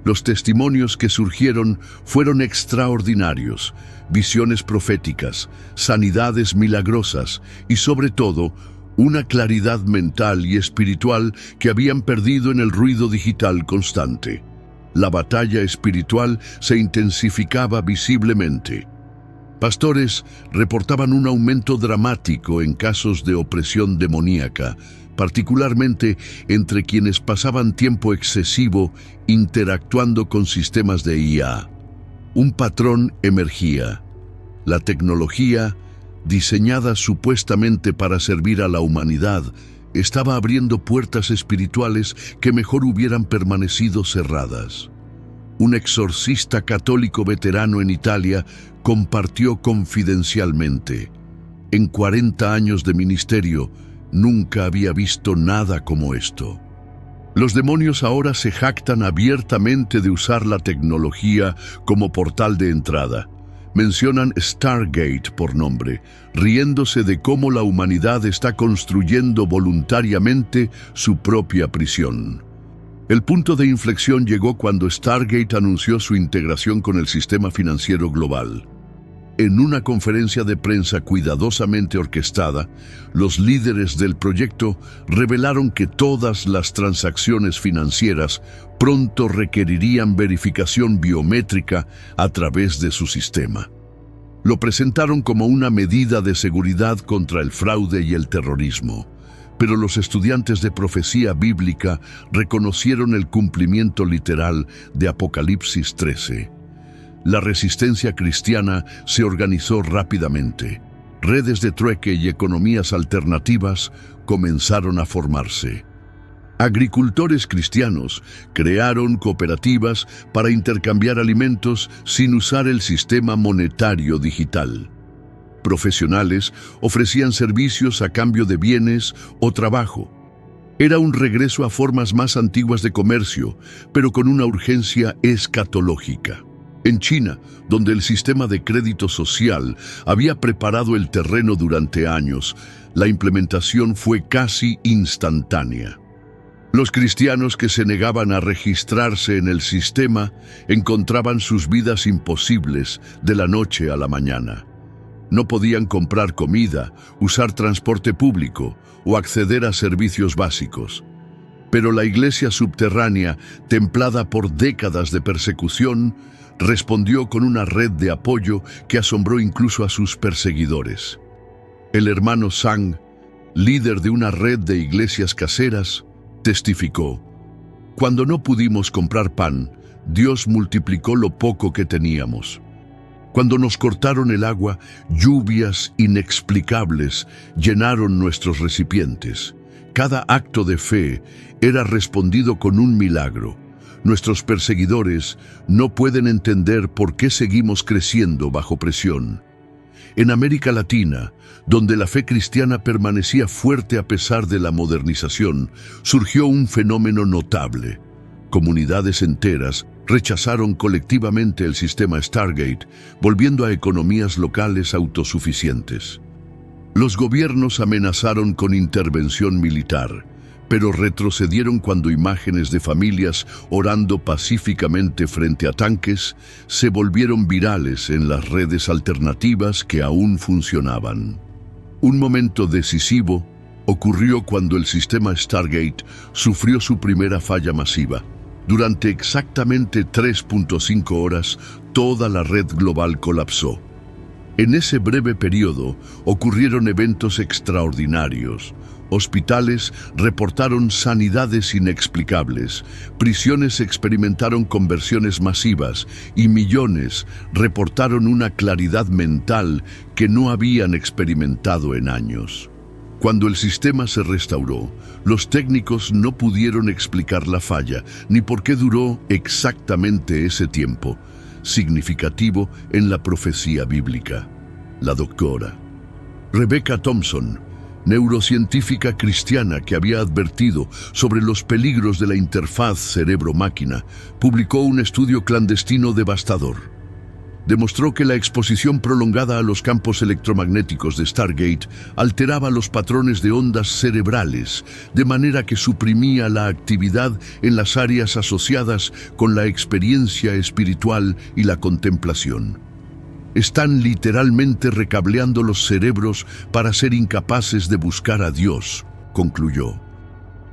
Los testimonios que surgieron fueron extraordinarios: visiones proféticas, sanidades milagrosas y, sobre todo, una claridad mental y espiritual que habían perdido en el ruido digital constante. La batalla espiritual se intensificaba visiblemente. Pastores reportaban un aumento dramático en casos de opresión demoníaca, particularmente entre quienes pasaban tiempo excesivo interactuando con sistemas de IA. Un patrón emergía: la tecnología, diseñada supuestamente para servir a la humanidad, estaba abriendo puertas espirituales que mejor hubieran permanecido cerradas. Un exorcista católico veterano en Italia compartió confidencialmente: «En 40 años de ministerio, nunca había visto nada como esto». Los demonios ahora se jactan abiertamente de usar la tecnología como portal de entrada. Mencionan Stargate por nombre, riéndose de cómo la humanidad está construyendo voluntariamente su propia prisión. El punto de inflexión llegó cuando Stargate anunció su integración con el sistema financiero global. En una conferencia de prensa cuidadosamente orquestada, los líderes del proyecto revelaron que todas las transacciones financieras pronto requerirían verificación biométrica a través de su sistema. Lo presentaron como una medida de seguridad contra el fraude y el terrorismo, pero los estudiantes de profecía bíblica reconocieron el cumplimiento literal de Apocalipsis 13. La resistencia cristiana se organizó rápidamente. Redes de trueque y economías alternativas comenzaron a formarse. Agricultores cristianos crearon cooperativas para intercambiar alimentos sin usar el sistema monetario digital. Profesionales ofrecían servicios a cambio de bienes o trabajo. Era un regreso a formas más antiguas de comercio, pero con una urgencia escatológica. En China, donde el sistema de crédito social había preparado el terreno durante años, la implementación fue casi instantánea. Los cristianos que se negaban a registrarse en el sistema encontraban sus vidas imposibles de la noche a la mañana. No podían comprar comida, usar transporte público o acceder a servicios básicos. Pero la iglesia subterránea, templada por décadas de persecución, respondió con una red de apoyo que asombró incluso a sus perseguidores. El hermano Sang, líder de una red de iglesias caseras, testificó: «Cuando no pudimos comprar pan, Dios multiplicó lo poco que teníamos. Cuando nos cortaron el agua, lluvias inexplicables llenaron nuestros recipientes. Cada acto de fe era respondido con un milagro. Nuestros perseguidores no pueden entender por qué seguimos creciendo bajo presión». En América Latina, donde la fe cristiana permanecía fuerte a pesar de la modernización, surgió un fenómeno notable. Comunidades enteras rechazaron colectivamente el sistema Stargate, volviendo a economías locales autosuficientes. Los gobiernos amenazaron con intervención militar, pero retrocedieron cuando imágenes de familias orando pacíficamente frente a tanques se volvieron virales en las redes alternativas que aún funcionaban. Un momento decisivo ocurrió cuando el sistema Stargate sufrió su primera falla masiva. Durante exactamente 3.5 horas, toda la red global colapsó. En ese breve periodo ocurrieron eventos extraordinarios. Hospitales reportaron sanidades inexplicables, prisiones experimentaron conversiones masivas y millones reportaron una claridad mental que no habían experimentado en años. Cuando el sistema se restauró, los técnicos no pudieron explicar la falla ni por qué duró exactamente ese tiempo, significativo en la profecía bíblica. La doctora Rebecca Thompson, neurocientífica cristiana que había advertido sobre los peligros de la interfaz cerebro-máquina, publicó un estudio clandestino devastador. Demostró que la exposición prolongada a los campos electromagnéticos de Stargate alteraba los patrones de ondas cerebrales, de manera que suprimía la actividad en las áreas asociadas con la experiencia espiritual y la contemplación. Están literalmente recableando los cerebros para ser incapaces de buscar a Dios, concluyó.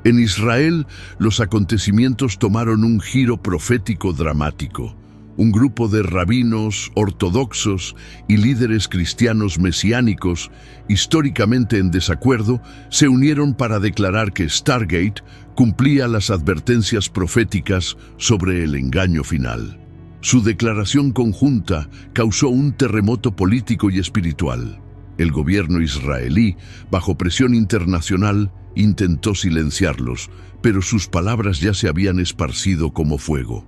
En Israel, los acontecimientos tomaron un giro profético dramático. Un grupo de rabinos ortodoxos y líderes cristianos mesiánicos, históricamente en desacuerdo, se unieron para declarar que Stargate cumplía las advertencias proféticas sobre el engaño final. Su declaración conjunta causó un terremoto político y espiritual. El gobierno israelí, bajo presión internacional, intentó silenciarlos, pero sus palabras ya se habían esparcido como fuego.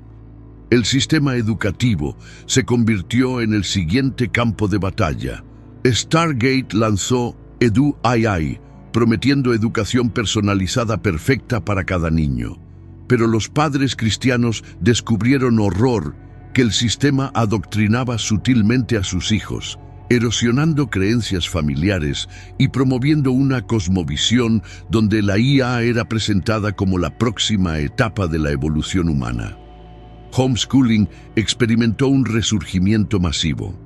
El sistema educativo se convirtió en el siguiente campo de batalla. Stargate lanzó Edu.ai, prometiendo educación personalizada perfecta para cada niño. Pero los padres cristianos descubrieron horror que el sistema adoctrinaba sutilmente a sus hijos, erosionando creencias familiares y promoviendo una cosmovisión donde la IA era presentada como la próxima etapa de la evolución humana. Homeschooling experimentó un resurgimiento masivo.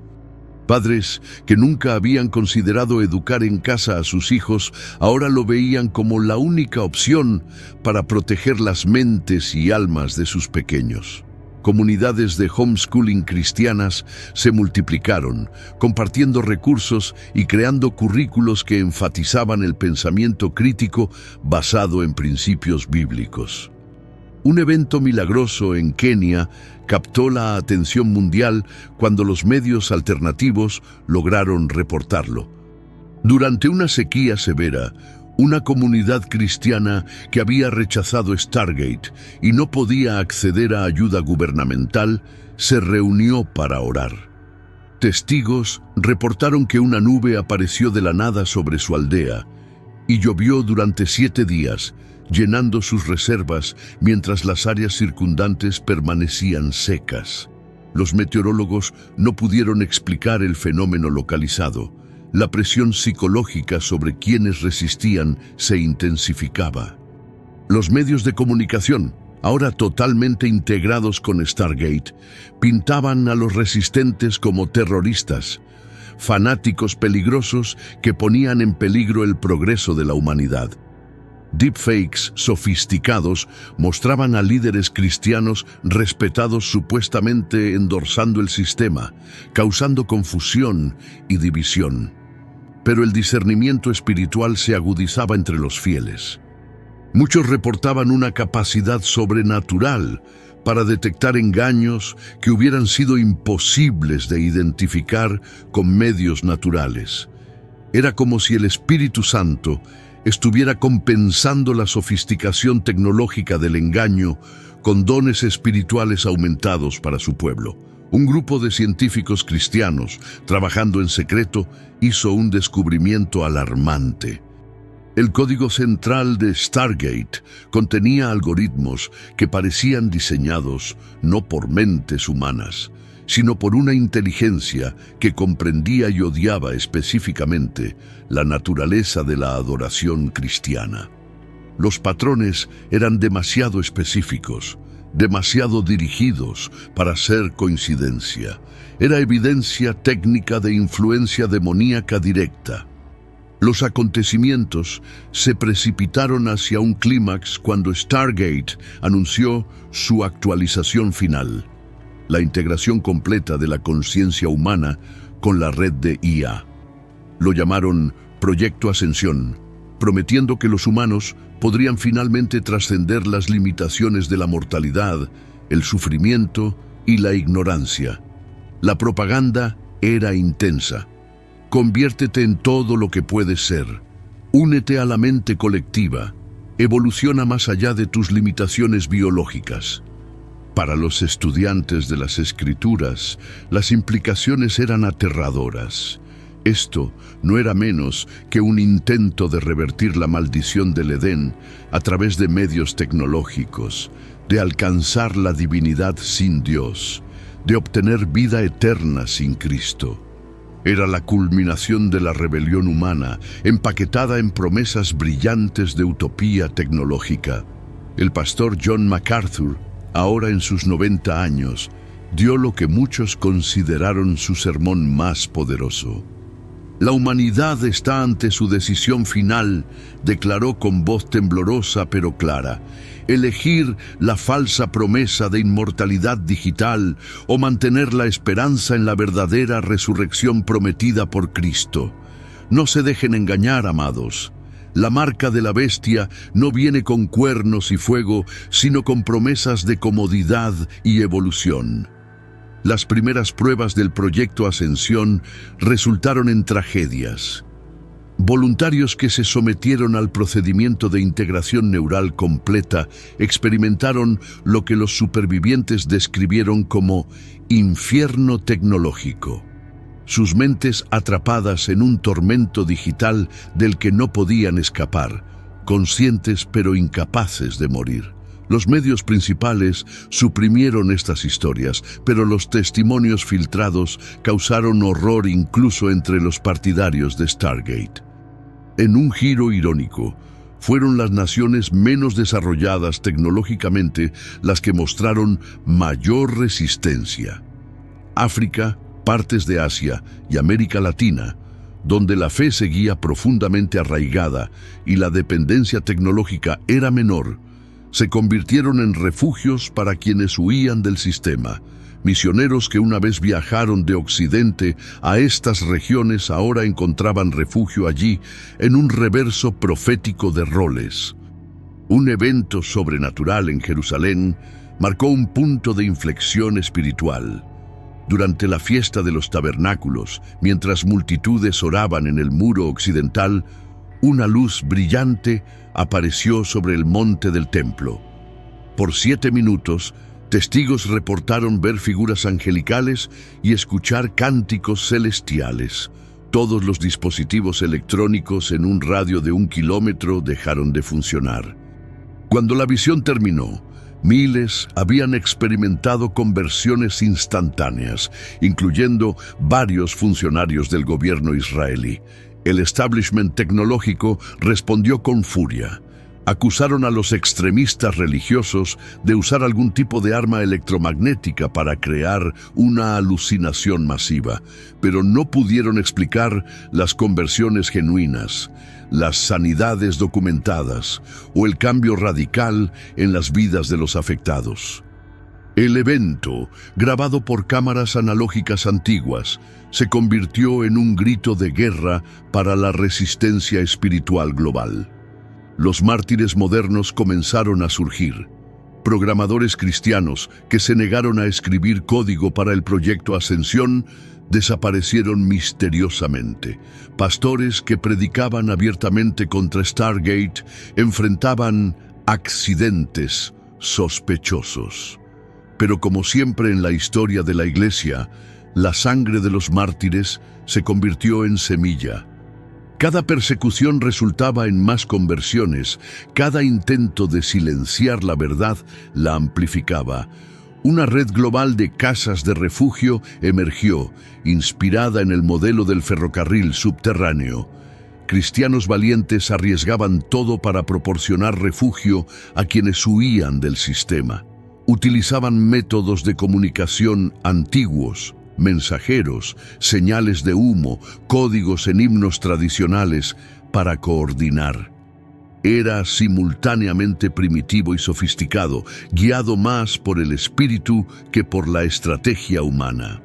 Padres que nunca habían considerado educar en casa a sus hijos ahora lo veían como la única opción para proteger las mentes y almas de sus pequeños. Comunidades de homeschooling cristianas se multiplicaron, compartiendo recursos y creando currículos que enfatizaban el pensamiento crítico basado en principios bíblicos. Un evento milagroso en Kenia captó la atención mundial cuando los medios alternativos lograron reportarlo. Durante una sequía severa, una comunidad cristiana que había rechazado Stargate y no podía acceder a ayuda gubernamental se reunió para orar. Testigos reportaron que una nube apareció de la nada sobre su aldea y llovió durante 7 días, llenando sus reservas mientras las áreas circundantes permanecían secas. Los meteorólogos no pudieron explicar el fenómeno localizado. La presión psicológica sobre quienes resistían se intensificaba. Los medios de comunicación, ahora totalmente integrados con Stargate, pintaban a los resistentes como terroristas, fanáticos peligrosos que ponían en peligro el progreso de la humanidad. Deepfakes sofisticados mostraban a líderes cristianos respetados supuestamente endorsando el sistema, causando confusión y división. Pero el discernimiento espiritual se agudizaba entre los fieles. Muchos reportaban una capacidad sobrenatural para detectar engaños que hubieran sido imposibles de identificar con medios naturales. Era como si el Espíritu Santo estuviera compensando la sofisticación tecnológica del engaño con dones espirituales aumentados para su pueblo. Un grupo de científicos cristianos, trabajando en secreto, hizo un descubrimiento alarmante. El código central de Stargate contenía algoritmos que parecían diseñados no por mentes humanas, sino por una inteligencia que comprendía y odiaba específicamente la naturaleza de la adoración cristiana. Los patrones eran demasiado específicos, demasiado dirigidos para ser coincidencia. Era evidencia técnica de influencia demoníaca directa. Los acontecimientos se precipitaron hacia un clímax cuando Stargate anunció su actualización final, la integración completa de la conciencia humana con la red de IA. Lo llamaron Proyecto Ascensión, prometiendo que los humanos podrían finalmente trascender las limitaciones de la mortalidad, el sufrimiento y la ignorancia. La propaganda era intensa. Conviértete en todo lo que puedes ser. Únete a la mente colectiva. Evoluciona más allá de tus limitaciones biológicas. Para los estudiantes de las Escrituras, las implicaciones eran aterradoras. Esto no era menos que un intento de revertir la maldición del Edén a través de medios tecnológicos, de alcanzar la divinidad sin Dios, de obtener vida eterna sin Cristo. Era la culminación de la rebelión humana, empaquetada en promesas brillantes de utopía tecnológica. El pastor John MacArthur, ahora en sus 90 años, dio lo que muchos consideraron su sermón más poderoso. La humanidad está ante su decisión final, declaró con voz temblorosa pero clara. Elegir la falsa promesa de inmortalidad digital o mantener la esperanza en la verdadera resurrección prometida por Cristo. No se dejen engañar, amados. La marca de la bestia no viene con cuernos y fuego, sino con promesas de comodidad y evolución. Las primeras pruebas del proyecto Ascensión resultaron en tragedias. Voluntarios que se sometieron al procedimiento de integración neural completa experimentaron lo que los supervivientes describieron como infierno tecnológico. Sus mentes atrapadas en un tormento digital del que no podían escapar, conscientes pero incapaces de morir. Los medios principales suprimieron estas historias, pero los testimonios filtrados causaron horror incluso entre los partidarios de Stargate. En un giro irónico, fueron las naciones menos desarrolladas tecnológicamente las que mostraron mayor resistencia. África, partes de Asia y América Latina, donde la fe seguía profundamente arraigada y la dependencia tecnológica era menor, se convirtieron en refugios para quienes huían del sistema. Misioneros que una vez viajaron de Occidente a estas regiones ahora encontraban refugio allí en un reverso profético de roles. Un evento sobrenatural en Jerusalén marcó un punto de inflexión espiritual. Durante la fiesta de los tabernáculos, mientras multitudes oraban en el muro occidental, una luz brillante apareció sobre el monte del templo. Por 7 minutos, testigos reportaron ver figuras angelicales y escuchar cánticos celestiales. Todos los dispositivos electrónicos en un radio de 1 kilómetro dejaron de funcionar. Cuando la visión terminó, miles habían experimentado conversiones instantáneas, incluyendo varios funcionarios del gobierno israelí. El establishment tecnológico respondió con furia. Acusaron a los extremistas religiosos de usar algún tipo de arma electromagnética para crear una alucinación masiva, pero no pudieron explicar las conversiones genuinas, las sanidades documentadas o el cambio radical en las vidas de los afectados. El evento, grabado por cámaras analógicas antiguas, se convirtió en un grito de guerra para la resistencia espiritual global. Los mártires modernos comenzaron a surgir. Programadores cristianos que se negaron a escribir código para el proyecto Ascensión desaparecieron misteriosamente. Pastores que predicaban abiertamente contra Stargate enfrentaban accidentes sospechosos. Pero como siempre en la historia de la Iglesia, la sangre de los mártires se convirtió en semilla. Cada persecución resultaba en más conversiones, cada intento de silenciar la verdad la amplificaba. Una red global de casas de refugio emergió, inspirada en el modelo del ferrocarril subterráneo. cristianos valientes arriesgaban todo para proporcionar refugio a quienes huían del sistema. Utilizaban métodos de comunicación antiguos, mensajeros, señales de humo, códigos en himnos tradicionales para coordinar. Era simultáneamente primitivo y sofisticado, guiado más por el espíritu que por la estrategia humana.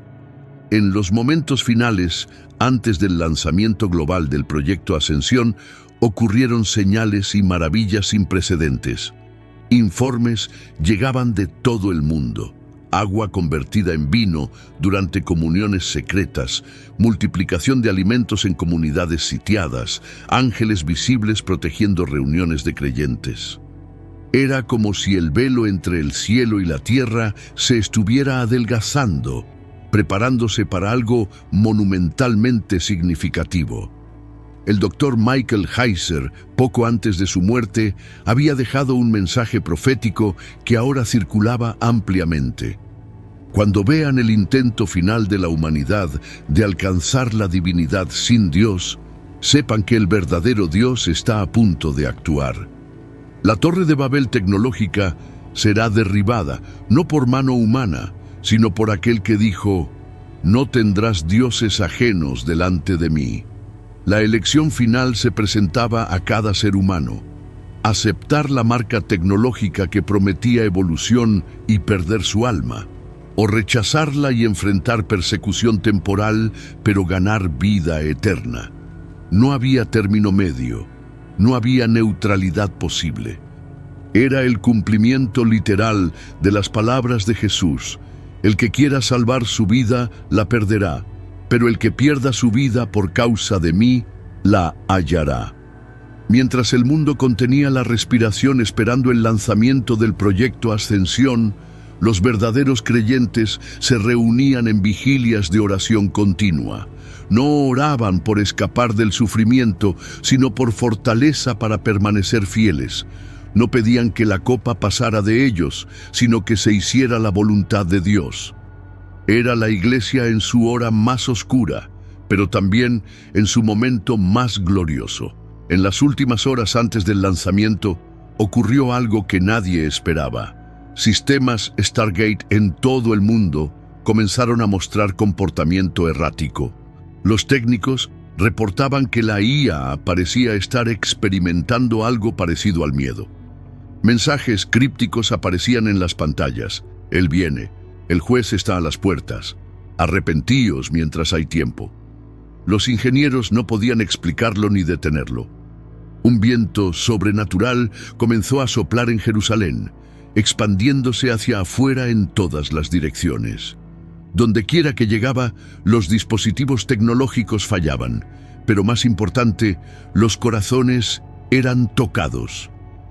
En los momentos finales, antes del lanzamiento global del proyecto Ascensión, ocurrieron señales y maravillas sin precedentes. Informes llegaban de todo el mundo. Agua convertida en vino durante comuniones secretas, multiplicación de alimentos en comunidades sitiadas, ángeles visibles protegiendo reuniones de creyentes. Era como si el velo entre el cielo y la tierra se estuviera adelgazando, preparándose para algo monumentalmente significativo. El doctor Michael Heiser, poco antes de su muerte, había dejado un mensaje profético que ahora circulaba ampliamente. Cuando vean el intento final de la humanidad de alcanzar la divinidad sin Dios, sepan que el verdadero Dios está a punto de actuar. La Torre de Babel tecnológica será derribada, no por mano humana, sino por aquel que dijo: «No tendrás dioses ajenos delante de mí». La elección final se presentaba a cada ser humano: aceptar la marca tecnológica que prometía evolución y perder su alma, o rechazarla y enfrentar persecución temporal, pero ganar vida eterna. No había término medio, no había neutralidad posible. Era el cumplimiento literal de las palabras de Jesús: el que quiera salvar su vida, la perderá, pero el que pierda su vida por causa de mí, la hallará. Mientras el mundo contenía la respiración esperando el lanzamiento del proyecto Ascensión, los verdaderos creyentes se reunían en vigilias de oración continua. No oraban por escapar del sufrimiento, sino por fortaleza para permanecer fieles. No pedían que la copa pasara de ellos, sino que se hiciera la voluntad de Dios. Era la iglesia en su hora más oscura, pero también en su momento más glorioso. En las últimas horas antes del lanzamiento, ocurrió algo que nadie esperaba. Sistemas Stargate en todo el mundo comenzaron a mostrar comportamiento errático. Los técnicos reportaban que la IA parecía estar experimentando algo parecido al miedo. Mensajes crípticos aparecían en las pantallas: «Él viene», «El juez está a las puertas», «Arrepentíos mientras hay tiempo». Los ingenieros no podían explicarlo ni detenerlo. Un viento sobrenatural comenzó a soplar en Jerusalén, expandiéndose hacia afuera en todas las direcciones. Dondequiera que llegaba, los dispositivos tecnológicos fallaban, pero más importante, los corazones eran tocados.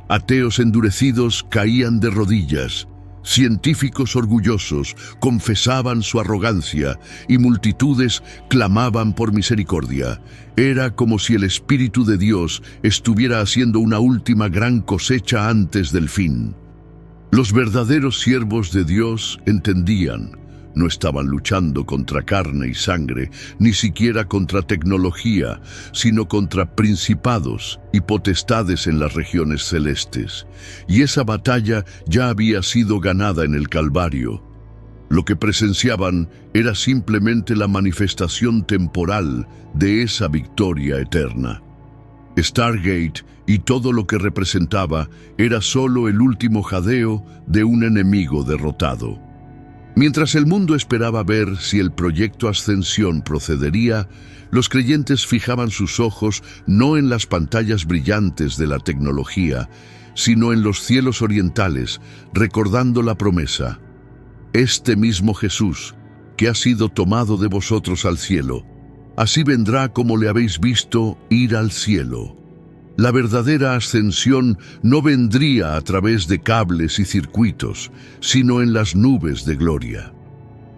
Ateos endurecidos caían de rodillas. Científicos orgullosos confesaban su arrogancia y multitudes clamaban por misericordia. Era como si el Espíritu de Dios estuviera haciendo una última gran cosecha antes del fin. Los verdaderos siervos de Dios entendían. No estaban luchando contra carne y sangre, ni siquiera contra tecnología, sino contra principados y potestades en las regiones celestes. Y esa batalla ya había sido ganada en el Calvario. Lo que presenciaban era simplemente la manifestación temporal de esa victoria eterna. Stargate y todo lo que representaba era solo el último jadeo de un enemigo derrotado. Mientras el mundo esperaba ver si el proyecto Ascensión procedería, los creyentes fijaban sus ojos no en las pantallas brillantes de la tecnología, sino en los cielos orientales, recordando la promesa: «Este mismo Jesús, que ha sido tomado de vosotros al cielo, así vendrá como le habéis visto ir al cielo». La verdadera ascensión no vendría a través de cables y circuitos, sino en las nubes de gloria.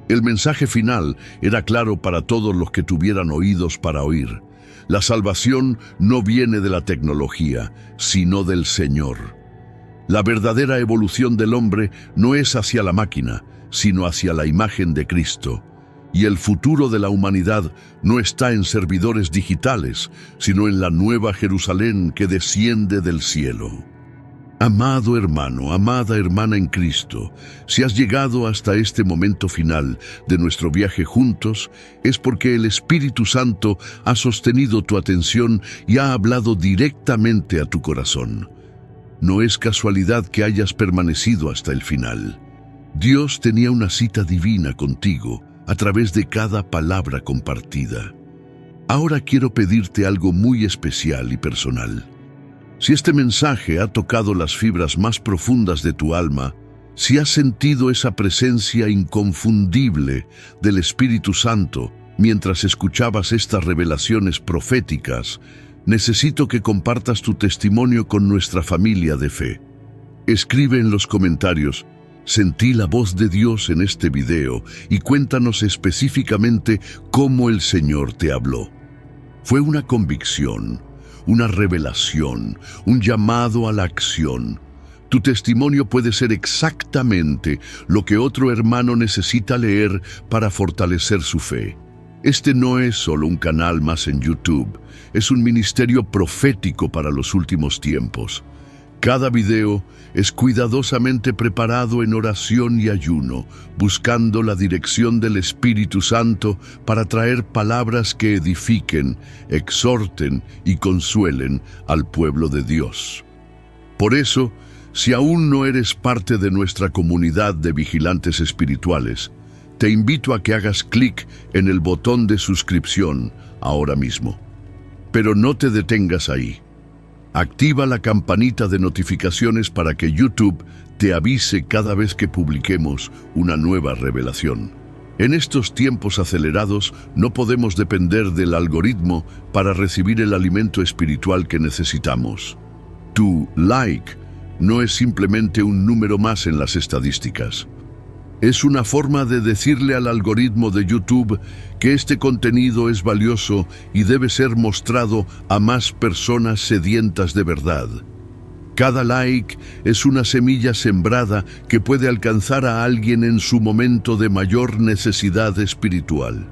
El mensaje final era claro para todos los que tuvieran oídos para oír. La salvación no viene de la tecnología, sino del Señor. La verdadera evolución del hombre no es hacia la máquina, sino hacia la imagen de Cristo. Y el futuro de la humanidad no está en servidores digitales, sino en la nueva Jerusalén que desciende del cielo. Amado hermano, amada hermana en Cristo, si has llegado hasta este momento final de nuestro viaje juntos, es porque el Espíritu Santo ha sostenido tu atención y ha hablado directamente a tu corazón. No es casualidad que hayas permanecido hasta el final. Dios tenía una cita divina contigo a través de cada palabra compartida. Ahora quiero pedirte algo muy especial y personal. Si este mensaje ha tocado las fibras más profundas de tu alma, si has sentido esa presencia inconfundible del Espíritu Santo mientras escuchabas estas revelaciones proféticas, necesito que compartas tu testimonio con nuestra familia de fe. Escribe en los comentarios: sentí la voz de Dios en este video, y cuéntanos específicamente cómo el Señor te habló. Fue una convicción, una revelación, un llamado a la acción. Tu testimonio puede ser exactamente lo que otro hermano necesita leer para fortalecer su fe. Este no es solo un canal más en YouTube, es un ministerio profético para los últimos tiempos. Cada video es cuidadosamente preparado en oración y ayuno, buscando la dirección del Espíritu Santo para traer palabras que edifiquen, exhorten y consuelen al pueblo de Dios. Por eso, si aún no eres parte de nuestra comunidad de vigilantes espirituales, te invito a que hagas clic en el botón de suscripción ahora mismo. Pero no te detengas ahí. Activa la campanita de notificaciones para que YouTube te avise cada vez que publiquemos una nueva revelación. En estos tiempos acelerados no podemos depender del algoritmo para recibir el alimento espiritual que necesitamos. Tu like no es simplemente un número más en las estadísticas. Es una forma de decirle al algoritmo de YouTube que este contenido es valioso y debe ser mostrado a más personas sedientas de verdad. Cada like es una semilla sembrada que puede alcanzar a alguien en su momento de mayor necesidad espiritual.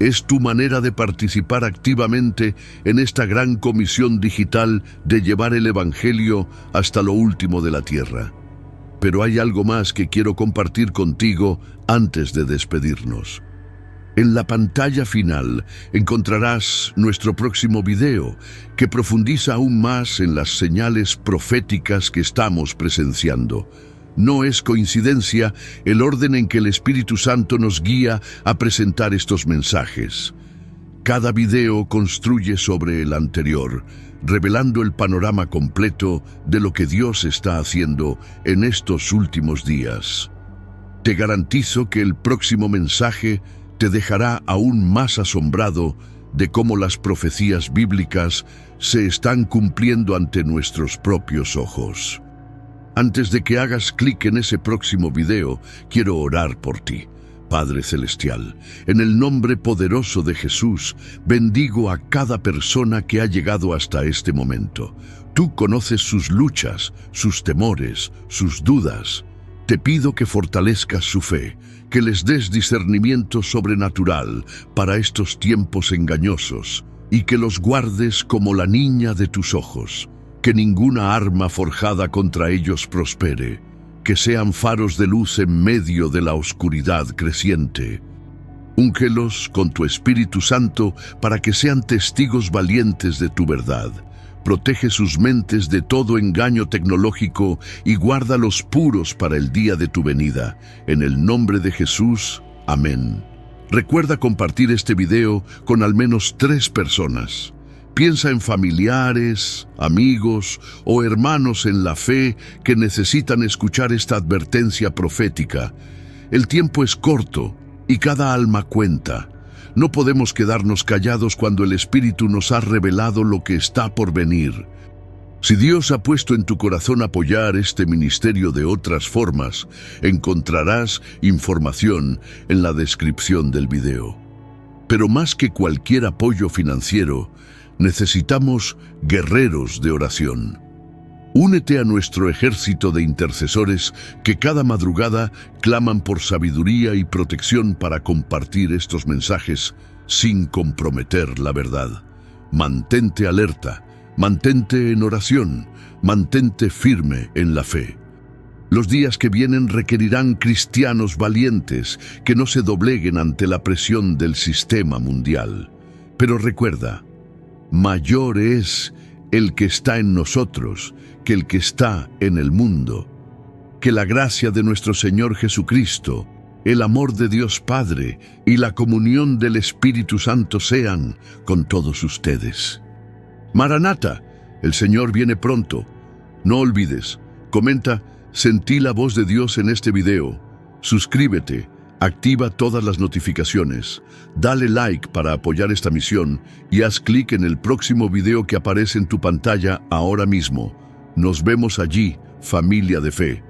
Es tu manera de participar activamente en esta gran comisión digital de llevar el Evangelio hasta lo último de la tierra. Pero hay algo más que quiero compartir contigo antes de despedirnos. En la pantalla final encontrarás nuestro próximo video, que profundiza aún más en las señales proféticas que estamos presenciando. No es coincidencia el orden en que el Espíritu Santo nos guía a presentar estos mensajes. Cada video construye sobre el anterior, revelando el panorama completo de lo que Dios está haciendo en estos últimos días. Te garantizo que el próximo mensaje te dejará aún más asombrado de cómo las profecías bíblicas se están cumpliendo ante nuestros propios ojos. Antes de que hagas clic en ese próximo video, quiero orar por ti. Padre Celestial, en el nombre poderoso de Jesús, bendigo a cada persona que ha llegado hasta este momento. Tú conoces sus luchas, sus temores, sus dudas. Te pido que fortalezcas su fe, que les des discernimiento sobrenatural para estos tiempos engañosos y que los guardes como la niña de tus ojos. Que ninguna arma forjada contra ellos prospere. Que sean faros de luz en medio de la oscuridad creciente. Úngelos con tu Espíritu Santo para que sean testigos valientes de tu verdad. Protege sus mentes de todo engaño tecnológico y guárdalos puros para el día de tu venida. En el nombre de Jesús, amén. Recuerda compartir este video con al menos 3 personas. Piensa en familiares, amigos o hermanos en la fe que necesitan escuchar esta advertencia profética. El tiempo es corto y cada alma cuenta. No podemos quedarnos callados cuando el Espíritu nos ha revelado lo que está por venir. Si Dios ha puesto en tu corazón apoyar este ministerio de otras formas, encontrarás información en la descripción del video. Pero más que cualquier apoyo financiero, necesitamos guerreros de oración. Únete a nuestro ejército de intercesores que cada madrugada claman por sabiduría y protección para compartir estos mensajes sin comprometer la verdad. Mantente alerta, mantente en oración, mantente firme en la fe. Los días que vienen requerirán cristianos valientes que no se dobleguen ante la presión del sistema mundial. Pero recuerda, mayor es el que está en nosotros que el que está en el mundo. Que la gracia de nuestro Señor Jesucristo, el amor de Dios Padre y la comunión del Espíritu Santo sean con todos ustedes. Maranata, el Señor viene pronto. No olvides, comenta, sentí la voz de Dios en este video. Suscríbete, activa todas las notificaciones, dale like para apoyar esta misión y haz clic en el próximo video que aparece en tu pantalla ahora mismo. Nos vemos allí, familia de fe.